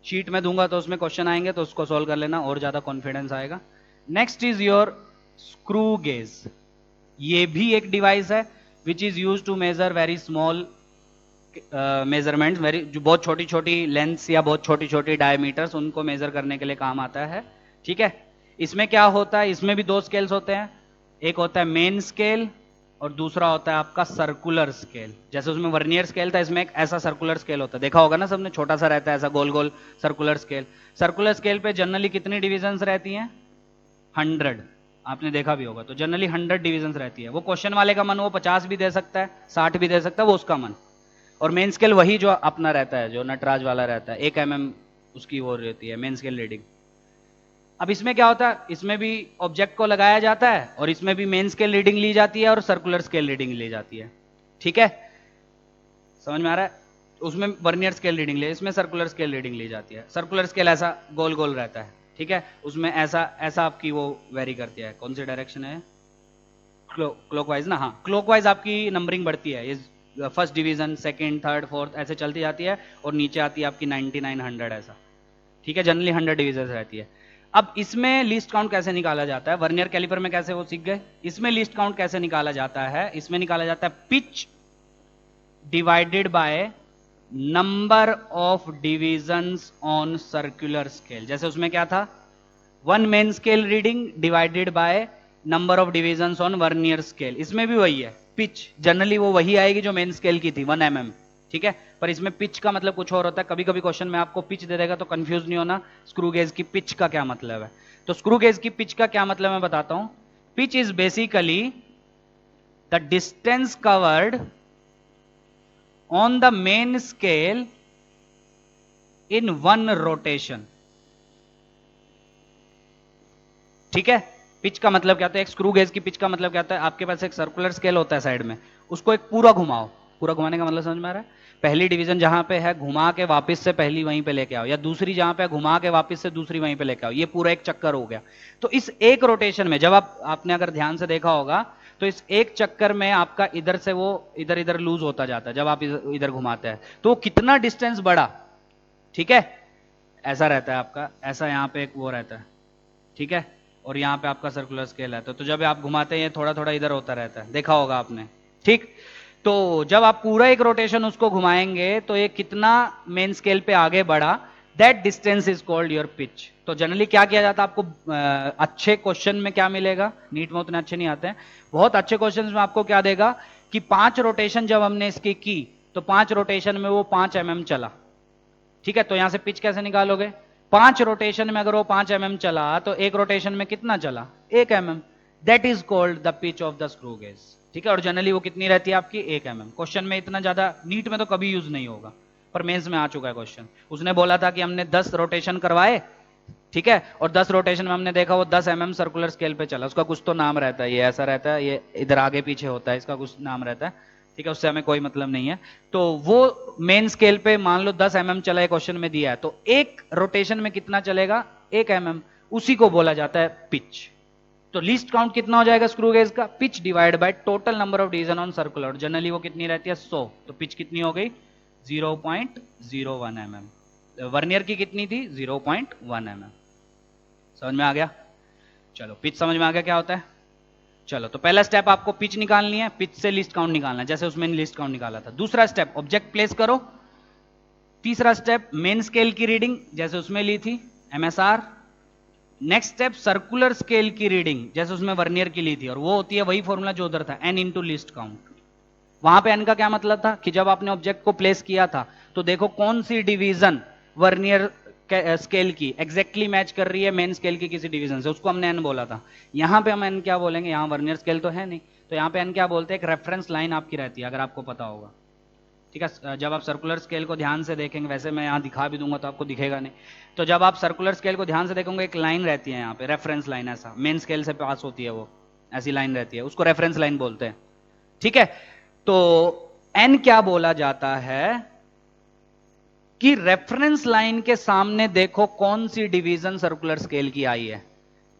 शीट में दूंगा तो उसमें क्वेश्चन आएंगे, तो उसको सोल्व कर लेना और ज्यादा कॉन्फिडेंस आएगा। Next is your screw gauge. ये भी एक डिवाइस है which is use to measure very small measurements, very जो बहुत छोटी छोटी लेंथ्स या बहुत छोटी छोटी डायमीटर्स, उनको मेजर करने के लिए काम आता है। ठीक है, इसमें क्या होता है, इसमें भी दो स्केल्स होते हैं, एक होता है मेन स्केल और दूसरा होता है आपका सर्कुलर स्केल। जैसे उसमें वर्नियर स्केल था, इसमें एक ऐसा सर्कुलर स्केल होता है, देखा होगा ना सबने, छोटा सा रहता है ऐसा गोल गोल सर्कुलर स्केल। सर्कुलर स्केल पे जनरली कितनी डिविजन्स रहती हैं, 100। आपने देखा भी होगा, तो जनरली 100 डिविजन्स रहती है। वो क्वेश्चन वाले का मन वो 50 भी दे सकता है, 60 भी दे सकता है, वो उसका मन। और मेन स्केल वही जो अपना रहता है, जो नटराज वाला रहता है, 1 mm उसकी वो रहती है मेन स्केल रीडिंग। अब इसमें क्या होता है, इसमें भी ऑब्जेक्ट को लगाया जाता है और इसमें भी मेन स्केल रीडिंग ली जाती है और सर्कुलर स्केल रीडिंग ली जाती है। ठीक है, समझ में आ रहा है? उसमें वर्नियर स्केल रीडिंग ले, इसमें सर्कुलर स्केल रीडिंग ली जाती है। सर्कुलर स्केल ऐसा गोल गोल रहता है, ठीक है, उसमें ऐसा ऐसा आपकी वो वेरी करती है। कौन सी डायरेक्शन है, क्लॉकवाइज ना, हाँ क्लॉकवाइज आपकी नंबरिंग बढ़ती है। ये first division, second, third, fourth ऐसे चलती जाती है और नीचे आती है आपकी 99, 100 ऐसा। ठीक है, जनरली 100 डिवीजन रहती है। अब इसमें लीस्ट काउंट कैसे निकाला जाता है, वर्नियर कैलिपर में कैसे वो सीख गए, इसमें लीस्ट काउंट कैसे निकाला जाता है, इसमें निकाला जाता है pitch divided by number of divisions on circular scale. जैसे उसमें क्या था, one main scale reading divided by number of divisions on vernier scale. इसमें भी वही है, पिच जनरली वो वही आएगी जो मेन स्केल की थी 1 mm, ठीक है, पर इसमें पिच का मतलब कुछ और होता है। कभी कभी क्वेश्चन में आपको पिच दे देगा तो कंफ्यूज नहीं होना, स्क्रू गेज की पिच का क्या मतलब है। तो स्क्रू गेज की पिच का क्या मतलब मैं बताता हूं। Pitch is basically the distance covered on the main scale in one rotation, ठीक है। पिच का मतलब क्या होता है, एक स्क्रू गेज की पिच का मतलब क्या होता है, आपके पास एक सर्कुलर स्केल होता है साइड में, उसको एक पूरा घुमाओ, पूरा घुमाने का मतलब समझ में आ रहा है, पहली डिवीजन जहां पे है घुमा के वापस से पहली वहीं पे लेके आओ, या दूसरी जहां पे घुमा के वापस से दूसरी वहीं पे लेके आओ, ये पूरा एक चक्कर हो गया। तो इस एक रोटेशन में जब आपने अगर ध्यान से देखा होगा तो इस एक चक्कर में आपका इधर से वो इधर इधर लूज होता जाता है जब आप इधर घुमाते हैं, तो कितना डिस्टेंस बढ़ा, ठीक है, ऐसा रहता है आपका, ऐसा यहां पे एक वो रहता है, ठीक है, और यहां पे आपका सर्कुलर स्केल है, तो जब आप घुमाते हैं ये थोड़ा थोड़ा इधर होता रहता है, देखा होगा आपने, ठीक। तो जब आप पूरा एक रोटेशन उसको घुमाएंगे तो ये कितना मेन स्केल पे आगे बढ़ा, that distance is called your pitch. तो जनरली क्या किया जाता है, आपको अच्छे क्वेश्चन में क्या मिलेगा, नीट में उतने अच्छे नहीं आते हैं, बहुत अच्छे क्वेश्चन में आपको क्या देगा कि 5 रोटेशन जब हमने इसकी की तो 5 रोटेशन में वो 5 mm चला, ठीक है। तो यहां से पिच कैसे निकालोगे, 5 रोटेशन में अगर वो 5 mm चला तो एक रोटेशन में कितना चला, 1 mm, that is called the pitch of the screw gauge, ठीक है। और जनरली वो कितनी रहती है आपकी, 1 mm। क्वेश्चन में इतना ज्यादा नीट में तो कभी यूज नहीं होगा, पर मेंस में आ चुका है क्वेश्चन। उसने बोला था कि हमने 10 रोटेशन करवाए, ठीक है, और 10 रोटेशन में हमने देखा वो 10 mm सर्कुलर स्केल पे चला, उसका कुछ तो नाम रहता है, ये ऐसा रहता है, ये इधर आगे पीछे होता है, इसका कुछ नाम रहता है, ठीक है, उससे हमें कोई मतलब नहीं है। तो वो मेन स्केल पे मान लो 10 mm चला है, क्वेश्चन में दिया है, तो एक रोटेशन में कितना चलेगा, 1 mm, उसी को बोला जाता है पिच। तो लीस्ट काउंट कितना हो जाएगा स्क्रू गेज का, pitch divide by total number of division on circular, generally वो कितनी रहती है 100, तो पिच कितनी हो गई 0.01 mm, वर्नियर की कितनी थी 0.1 mm। समझ में आ गया, चलो पिच समझ में आ गया क्या होता है। चलो तो पहला स्टेप आपको पिच निकालनी है, पिच से लिस्ट काउंट निकालना है, जैसे उसमें लिस्ट काउंट निकाला था। दूसरा स्टेप ऑब्जेक्ट प्लेस करो। तीसरा स्टेप मेन स्केल की रीडिंग जैसे उसमें ली थी MSR। Next step circular scale की रीडिंग जैसे उसमें वर्नियर की ली थी, और वो होती है वही फॉर्मूला जो उधर था, n इंटू लिस्ट काउंट। वहां पे n का क्या मतलब था कि जब आपने ऑब्जेक्ट को प्लेस किया था तो देखो कौन सी डिवीजन वर्नियर स्केल की एग्जैक्टली मैच कर रही है मेन स्केल की किसी डिवीजन से, उसको हमने n बोला था। यहां पे हम n क्या बोलेंगे, यहां वर्नियर स्केल तो है नहीं, तो यहां पे n क्या बोलते हैं, एक रेफरेंस लाइन आपकी रहती है, अगर आपको पता होगा, ठीक है। जब आप सर्कुलर स्केल को ध्यान से देखेंगे, वैसे मैं यहां दिखा भी दूंगा तो आपको दिखेगा नहीं, तो जब आप सर्कुलर स्केल को ध्यान से देखोगे एक लाइन रहती है यहाँ पे, रेफरेंस लाइन, ऐसा मेन स्केल से पास होती है वो, ऐसी लाइन रहती है, उसको रेफरेंस लाइन बोलते हैं, ठीक है। तो n क्या बोला जाता है कि रेफरेंस लाइन के सामने देखो कौन सी डिवीजन सर्कुलर स्केल की आई है,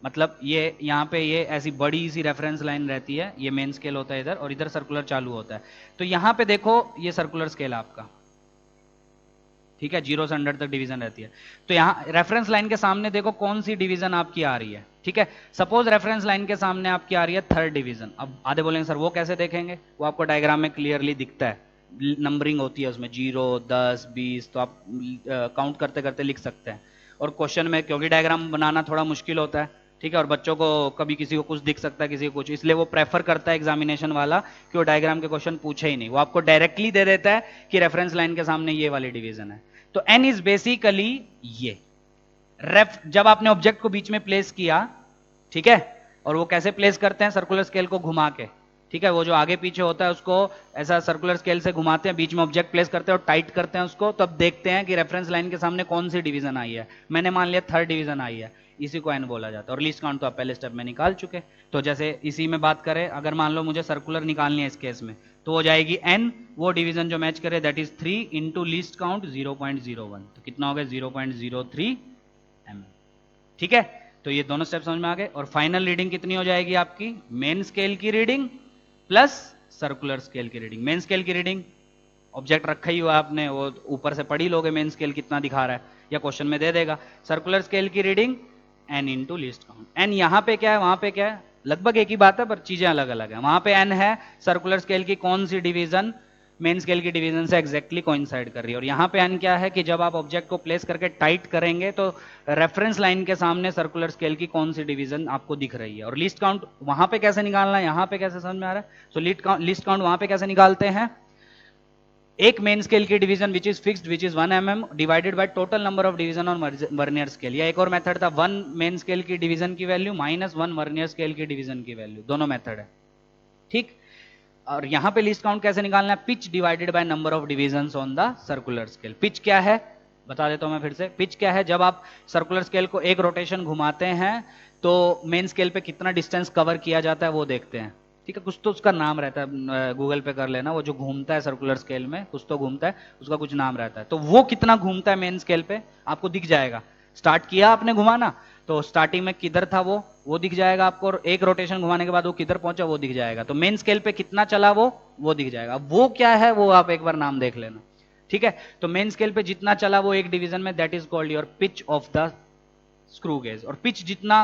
मतलब ये यहां पे ये ऐसी बड़ी सी रेफरेंस लाइन रहती है, ये मेन स्केल होता है इधर, और इधर सर्कुलर चालू होता है, तो यहां पे देखो ये सर्कुलर स्केल आपका, ठीक है, 0 से 100 तक डिवीजन रहती है। तो यहां रेफरेंस लाइन के सामने देखो कौन सी डिवीजन आपकी आ रही है, ठीक है। सपोज रेफरेंस लाइन के सामने आपकी आ रही है 3rd डिवीजन। अब आधे बोलेंगे सर वो कैसे देखेंगे, वो आपको डायग्राम में क्लियरली दिखता है, नंबरिंग होती है उसमें 0 10 20, तो आप काउंट करते करते लिख सकते हैं। और क्वेश्चन में क्योंकि डायग्राम बनाना थोड़ा मुश्किल होता है, ठीक है, और बच्चों को कभी किसी को कुछ दिख सकता है किसी को कुछ, इसलिए वो प्रेफर करता है एग्जामिनेशन वाला कि वो डायग्राम के क्वेश्चन पूछे ही नहीं, वो आपको डायरेक्टली दे देता है कि रेफरेंस लाइन के सामने ये वाली डिवीजन है। तो n इज बेसिकली ये जब आपने ऑब्जेक्ट को बीच में प्लेस किया, ठीक है, और वो कैसे प्लेस करते हैं, सर्कुलर स्केल को घुमा के, ठीक है, वो जो आगे पीछे होता है उसको ऐसा सर्कुलर स्केल से घुमाते हैं, बीच में ऑब्जेक्ट प्लेस करते हैं और टाइट करते हैं उसको, तब देखते हैं कि रेफरेंस लाइन के सामने कौन सी डिवीजन आई है। मैंने मान लिया 3rd डिवीजन आई है, इसी को n बोला जाता है। और लीस्ट काउंट तो आप पहले स्टेप में निकाल चुके, तो जैसे इसी में बात करें, अगर मान लो मुझे सर्कुलर निकालनी है इस केस में, तो हो जाएगी n, वो डिवीजन जो मैच करे that is 3 into least count 0.01, तो कितना हो गया 0.03 mm, ठीक है। तो ये दोनों स्टेप समझ में आ गए। और फाइनल रीडिंग कितनी हो जाएगी आपकी, मेन स्केल की रीडिंग प्लस सर्कुलर स्केल की रीडिंग। मेन स्केल की रीडिंग ऑब्जेक्ट रखा ही हुआ आपने, वो ऊपर से पढ़ ही लोगे मेन स्केल कितना दिखा रहा है, या क्वेश्चन में दे देगा। सर्कुलर स्केल की reading n into least count. N यहां पे क्या है, वहां पे क्या है, लगभग एक ही बात है पर चीजें अलग अलग है। वहां पे एन है सर्कुलर स्केल की कौन सी डिवीजन मेन स्केल की डिवीजन से एग्जैक्टली कोइंसाइड कर रही है, और यहां पे एन क्या है कि जब आप ऑब्जेक्ट को प्लेस करके टाइट करेंगे तो रेफरेंस लाइन के सामने सर्कुलर स्केल की कौन सी डिवीजन आपको दिख रही है। और लीस्ट काउंट वहां पे कैसे निकालना है, यहां पे कैसे समझ में आ रहा है। सो लीस्ट काउंट वहां पे कैसे निकालते हैं, एक मेन स्केल की division which is fixed which is 1 mm divided by total number of division on vernier scale, या एक और मेथड था 1 मेन स्केल की डिवीजन की वैल्यू माइनस 1 वर्नियर स्केल की डिवीजन की वैल्यू, दोनों मेथड है, ठीक। और यहां पे लीस्ट काउंट कैसे निकालना है, pitch divided by number of divisions on the circular scale. Pitch क्या है बता देता हूं मैं फिर से, पिच क्या है, जब आप सर्कुलर स्केल को एक रोटेशन घुमाते हैं तो मेन स्केल पे कितना डिस्टेंस कवर किया जाता है वो देखते हैं, ठीक है। कुछ तो उसका नाम रहता है, गूगल पे कर लेना, वो जो घूमता है सर्कुलर स्केल में कुछ तो घूमता है, उसका कुछ नाम रहता है, तो वो कितना घूमता है मेन स्केल पे आपको दिख जाएगा। स्टार्ट किया आपने घुमाना तो स्टार्टिंग में किधर था वो दिख जाएगा आपको, और एक रोटेशन घुमाने के बाद वो किधर पहुंचा वो दिख जाएगा, तो मेन स्केल पे कितना चला वो दिख जाएगा। वो क्या है वो आप एक बार नाम देख लेना, ठीक है। तो मेन स्केल पे जितना चला वो एक डिवीजन में, that is called your pitch of the screw gauge. और पिच जितना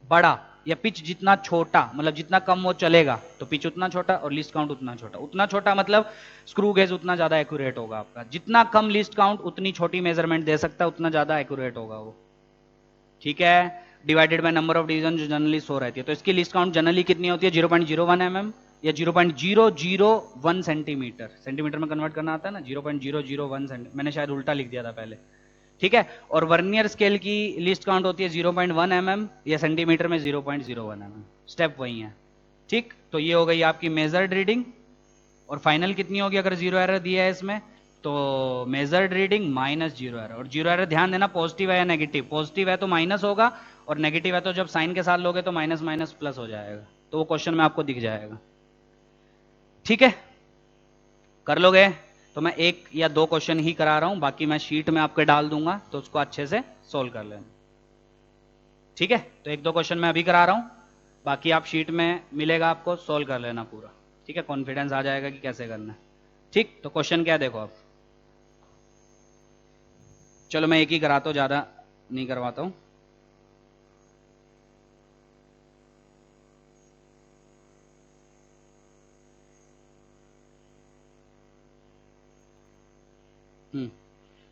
बड़ा या पिच जितना छोटा, मतलब जितना कम वो चलेगा तो पिच उतना छोटा और लीस्ट काउंट उतना छोटा। उतना छोटा मतलब स्क्रू गेज उतना ज्यादा एक्यूरेट होगा आपका, जितना कम लीस्ट काउंट उतनी छोटी मेजरमेंट दे सकता है, उतना ज्यादा एक्यूरेट होगा वो, ठीक है। Divided by number of division जो जनरली 100 रहती है, तो इसकी लीस्ट काउंट जनरली कितनी होती है 0.01 mm या 0.001 सेंटीमीटर, सेंटीमीटर में कन्वर्ट करना आता है ना, 0.001 सेंटीमीटर, मैंने शायद उल्टा लिख दिया था पहले, ठीक है। और वर्नियर स्केल की लिस्ट काउंट होती है 0.1 mm या सेंटीमीटर में 0.01 mm, स्टेप वही है, ठीक। तो ये हो गई आपकी मेजर्ड रीडिंग, और फाइनल कितनी होगी अगर जीरो एरर दिया है इसमें, तो measured reading minus zero error. और जीरो एरर ध्यान देना पॉजिटिव है या नेगेटिव, पॉजिटिव है तो माइनस होगा और नेगेटिव है तो जब साइन के साथ लोगे तो माइनस माइनस प्लस हो जाएगा, तो वो क्वेश्चन में आपको दिख जाएगा, ठीक है। कर लोगे, तो मैं एक या दो क्वेश्चन ही करा रहा हूं, बाकी मैं शीट में आपके डाल दूंगा तो उसको अच्छे से सोल्व कर लेना, ठीक है। तो एक दो क्वेश्चन मैं अभी करा रहा हूं, बाकी आप शीट में मिलेगा आपको, सोल्व कर लेना पूरा, ठीक है। कॉन्फिडेंस आ जाएगा कि कैसे करना है, ठीक। तो क्वेश्चन क्या देखो आप, चलो मैं एक ही कराता हूं, ज्यादा नहीं करवाता हूं।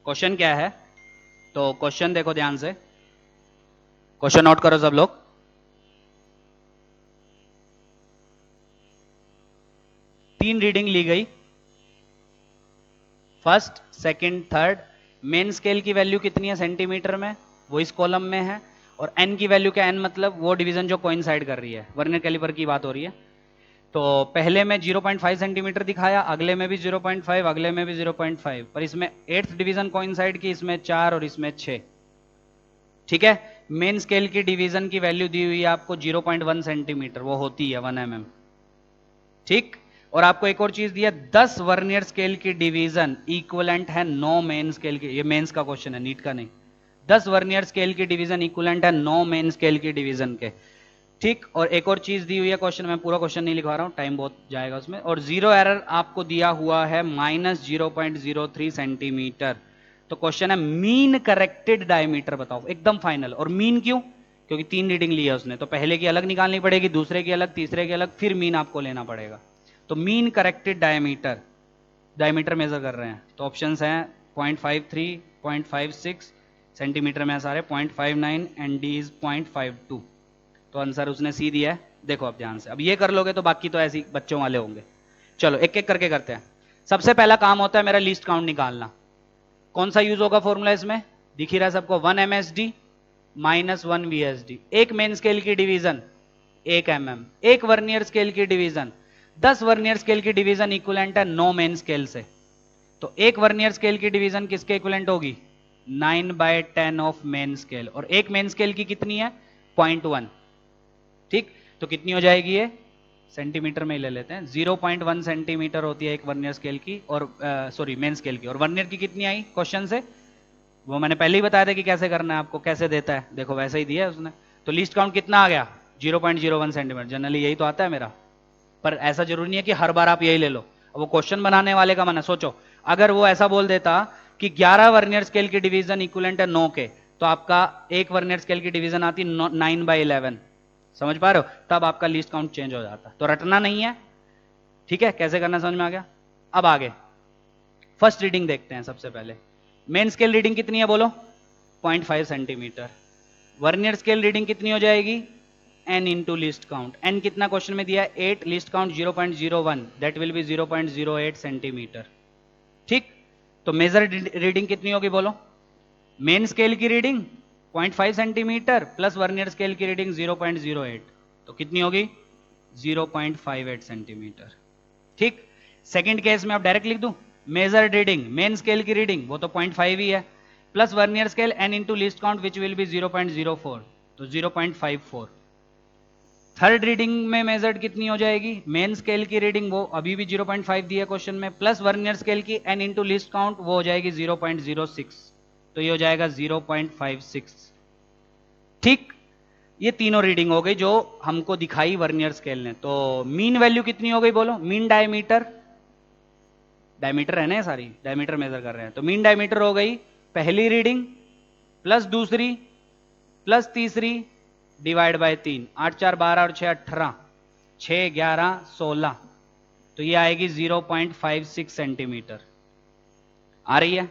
क्वेश्चन क्या है, तो क्वेश्चन देखो ध्यान से, क्वेश्चन नोट करो सब लोग। तीन रीडिंग ली गई, first second third, main scale की वैल्यू कितनी है सेंटीमीटर में, वो इस कॉलम में है, और एन की वैल्यू क्या, एन मतलब वो डिवीजन जो कोइंसाइड कर रही है, वर्नियर कैलिपर की बात हो रही है। तो पहले में 0.5 सेंटीमीटर दिखाया, अगले में भी 0.5, अगले में भी 0.5, पर इसमें 8th डिवीजन कोइंसाइड की, इसमें 4 और इसमें 6, ठीक है। मेन स्केल की डिवीजन की वैल्यू दी हुई है आपको 0.1 सेंटीमीटर, वो होती है 1 mm, ठीक। और आपको एक और चीज दिया, 10 वर्नियर स्केल की डिवीजन इक्वलेंट है 9 मेन स्केल की, ये मेंस का क्वेश्चन है नीट का नहीं, 10 वर्नियर स्केल की डिवीजन इक्वलेंट है 9 मेन स्केल की डिवीजन के, ठीक। और एक और चीज दी हुई है क्वेश्चन में, पूरा क्वेश्चन नहीं लिखवा रहा हूं, टाइम बहुत जाएगा उसमें, और जीरो एरर आपको दिया हुआ है -0.03 सेंटीमीटर। तो क्वेश्चन है मीन करेक्टेड डायमीटर बताओ, एकदम फाइनल। और मीन क्यों, क्योंकि तीन रीडिंग ली है उसने, तो पहले की अलग निकालनी पड़ेगी, दूसरे की अलग, तीसरे की अलग, फिर मीन आपको लेना पड़ेगा। तो mean corrected diameter, diameter measure कर रहे हैं, तो ऑप्शंस हैं 0.53, 0.56 सेंटीमीटर में है सारे, 0.59 एंड डी इज 0.52, तो आंसर उसने सी दिया है। देखो अब ध्यान से, अब ये कर लोगे तो बाकी तो ऐसी बच्चों वाले होंगे। चलो एक एक करके करते हैं। सबसे पहला काम होता है मेरा लीस्ट काउंट निकालना, कौन सा यूज होगा फॉर्मूला इसमें, दिख ही रहा है सबको, 1 MSD माइनस 1 VSD, एक मेन स्केल की डिवीजन 1 mm, एक वर्नियर स्केल की डिवीजन 10 वर्नियर स्केल की डिवीजन इक्विवेलेंट है 9 मेन स्केल से, तो एक वर्नियर स्केल की डिवीजन किसके इक्विवेलेंट होगी 9/10 ऑफ मेन स्केल, और एक मेन स्केल की कितनी है 0.1, ठीक। तो कितनी हो जाएगी ये, सेंटीमीटर में ही ले लेते हैं, 0.1 सेंटीमीटर होती है एक वर्नियर स्केल की, और सॉरी मेन स्केल की, और वर्नियर की कितनी आई क्वेश्चन से, वो मैंने पहले ही बताया था कि कैसे करना है आपको, कैसे देता है, देखो वैसे ही दिया है उसने। तो लीस्ट काउंट कितना आ गया 0.01 सेंटीमीटर, जनरली यही तो आता है मेरा, पर ऐसा जरूरी नहीं है कि हर बार आप यही ले लो, वो क्वेश्चन बनाने वाले का मन है। सोचो अगर वो ऐसा बोल देता कि 11 वर्नियर स्केल की डिवीजन इक्विवेलेंट है 9 के, तो आपका एक वर्नियर स्केल की डिवीजन आती 9/11, समझ पा रहे हो, तब आपका लीस्ट काउंट चेंज हो जाता। तो रटना नहीं है, ठीक है, कैसे करना समझ में आ गया। अब आगे फर्स्ट रीडिंग देखते हैं। सबसे पहले मेन स्केल रीडिंग कितनी है बोलो, 0.5 सेंटीमीटर। वर्नियर स्केल रीडिंग कितनी हो जाएगी, n into list count. n कितना क्वेश्चन में दिया है, 8, list count 0.01, that will B 0.08 centimetre. ठीक, तो मेजर रीडिंग कितनी होगी बोलो, मेन स्केल की reading 0.5 centimetre plus vernier scale की रीडिंग 0.08, तो कितनी होगी 0.58 सेंटीमीटर। ठीक, सेकंड केस में आप डायरेक्ट लिख दूं, मेजर रीडिंग मेन स्केल की रीडिंग वो तो 0.5 ही है, plus vernier scale n into list count which will be 0.04, तो 0.54। थर्ड रीडिंग में मेजर्ड कितनी हो जाएगी, मेन स्केल की रीडिंग वो अभी भी 0.5 दी है क्वेश्चन में, प्लस वर्नियर स्केल की n इंटू लिस्ट काउंट वो हो जाएगी 0.06, तो ये हो जाएगा 0.56। ठीक, ये तीनों रीडिंग हो गई जो हमको दिखाई वर्नियर स्केल ने। तो मीन वैल्यू कितनी हो गई बोलो, मीन डायमीटर, डायमीटर है ना ये सारी, डायमीटर मेजर कर रहे हैं, तो मीन डायमीटर हो गई पहली रीडिंग प्लस दूसरी प्लस तीसरी डिवाइड बाय 3, 8 4 12 और 6 18, 6 11 16, तो ये आएगी 0.56 सेंटीमीटर आ रही है।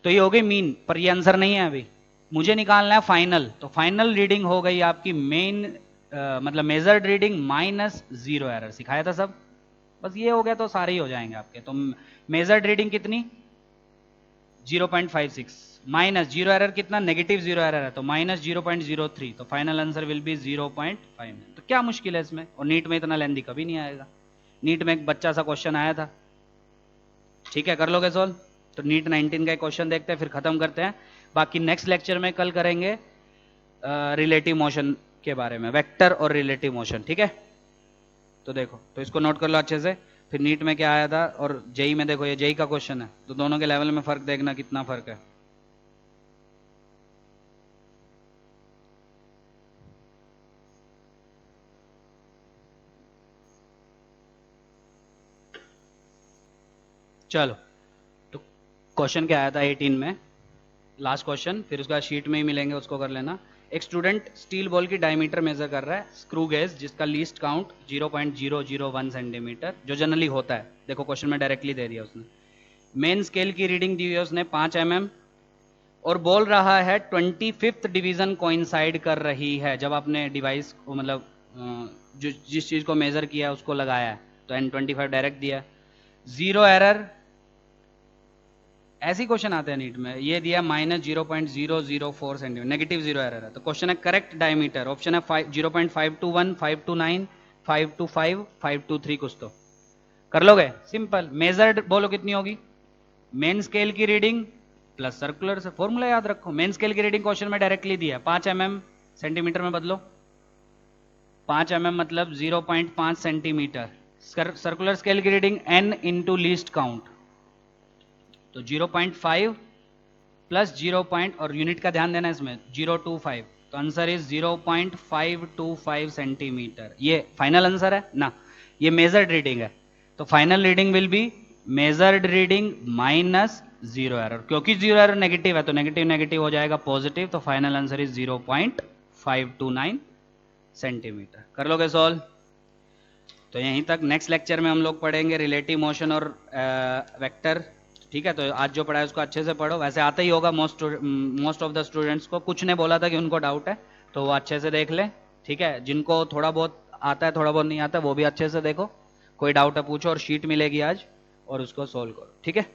तो ये हो गई मीन, पर ये आंसर नहीं है अभी, मुझे निकालना है फाइनल। तो फाइनल रीडिंग हो गई आपकी मेन मतलब मेजर्ड रीडिंग माइनस 0 एरर, सिखाया था सब, बस ये हो गया तो सारे ही हो जाएंगे आपके। तो मेजर्ड रीडिंग कितनी 0.56 माइनस 0 एरर कितना, नेगेटिव 0 एरर है तो माइनस 0.03, तो फाइनल आंसर विल बी 0.5। तो क्या मुश्किल है इसमें, और नीट में इतना लेंदी कभी नहीं आएगा। नीट में एक बच्चा सा क्वेश्चन आया था, ठीक है, कर लोगे सोल्व। तो नीट 19 का एक क्वेश्चन देखते हैं फिर खत्म करते हैं। बाकी नेक्स्ट लेक्चर में कल करेंगे रिलेटिव मोशन के बारे में, वेक्टर और रिलेटिव मोशन, ठीक है। तो देखो, तो इसको नोट कर लो अच्छे से। फिर नीट में क्या आया था और जेई में देखो, ये जेई का क्वेश्चन है, तो दोनों के लेवल में फर्क देखना कितना फर्क है। चलो, तो क्वेश्चन क्या आया था 18 में, लास्ट क्वेश्चन, फिर उसका शीट में ही मिलेंगे, उसको कर लेना। एक स्टूडेंट स्टील बॉल की डायमीटर मेजर कर रहा है, स्क्रू गेज जिसका लीस्ट काउंट 0.001 सेंटीमीटर जो जनरली होता है, देखो क्वेश्चन में डायरेक्टली दे दिया उसने। मेन स्केल की रीडिंग दी हुई है उसने 5 mm, और बोल रहा है 25th डिवीजन कोइंसाइड कर रही है जब आपने डिवाइस को मतलब जो जिस चीज को मेजर किया उसको लगाया है, तो N25 डायरेक्ट दिया, जीरो एरर। ऐसे क्वेश्चन आते हैं नीट में, ये दिया माइनस 0.004 सेंटीमीटर, नेगेटिव 0 एरर है, तो क्वेश्चन है करेक्ट डायमीटर, ऑप्शन है 0.521, 529, 525, 523, कुछ तो कर लोगे सिंपल। मेजर्ड बोलो कितनी होगी, मेन स्केल की रीडिंग प्लस सर्कुलर से, फॉर्मूला याद रखो, मेन स्केल की रीडिंग क्वेश्चन में डायरेक्टली दिया है 5 mm, सेंटीमीटर में बदलो, 5 mm मतलब 0.5 सेंटीमीटर। सर्कुलर स्केल की reading n into least count, तो 0.5 प्लस 0 और यूनिट का ध्यान देना इसमें 025, तो आंसर इज 0.525 सेंटीमीटर। ये फाइनल आंसर है ना, ये मेजर्ड रीडिंग है, तो final reading will be measured reading minus 0 error, क्योंकि 0 एरर नेगेटिव है तो नेगेटिव नेगेटिव हो जाएगा पॉजिटिव, तो फाइनल आंसर इज 0.529 सेंटीमीटर। कर लोगे सॉल्व। तो यहीं तक, नेक्स्ट लेक्चर में हम लोग पढ़ेंगे रिलेटिव मोशन और वेक्टर, ठीक है। तो आज जो पढ़ा है उसको अच्छे से पढ़ो, वैसे आता ही होगा मोस्ट ऑफ द स्टूडेंट्स को, कुछ ने बोला था कि उनको डाउट है तो वो अच्छे से देख ले, ठीक है। जिनको थोड़ा बहुत आता है थोड़ा बहुत नहीं आता वो भी अच्छे से देखो, कोई डाउट है पूछो, और शीट मिलेगी आज और उसको सोल्व करो, ठीक है।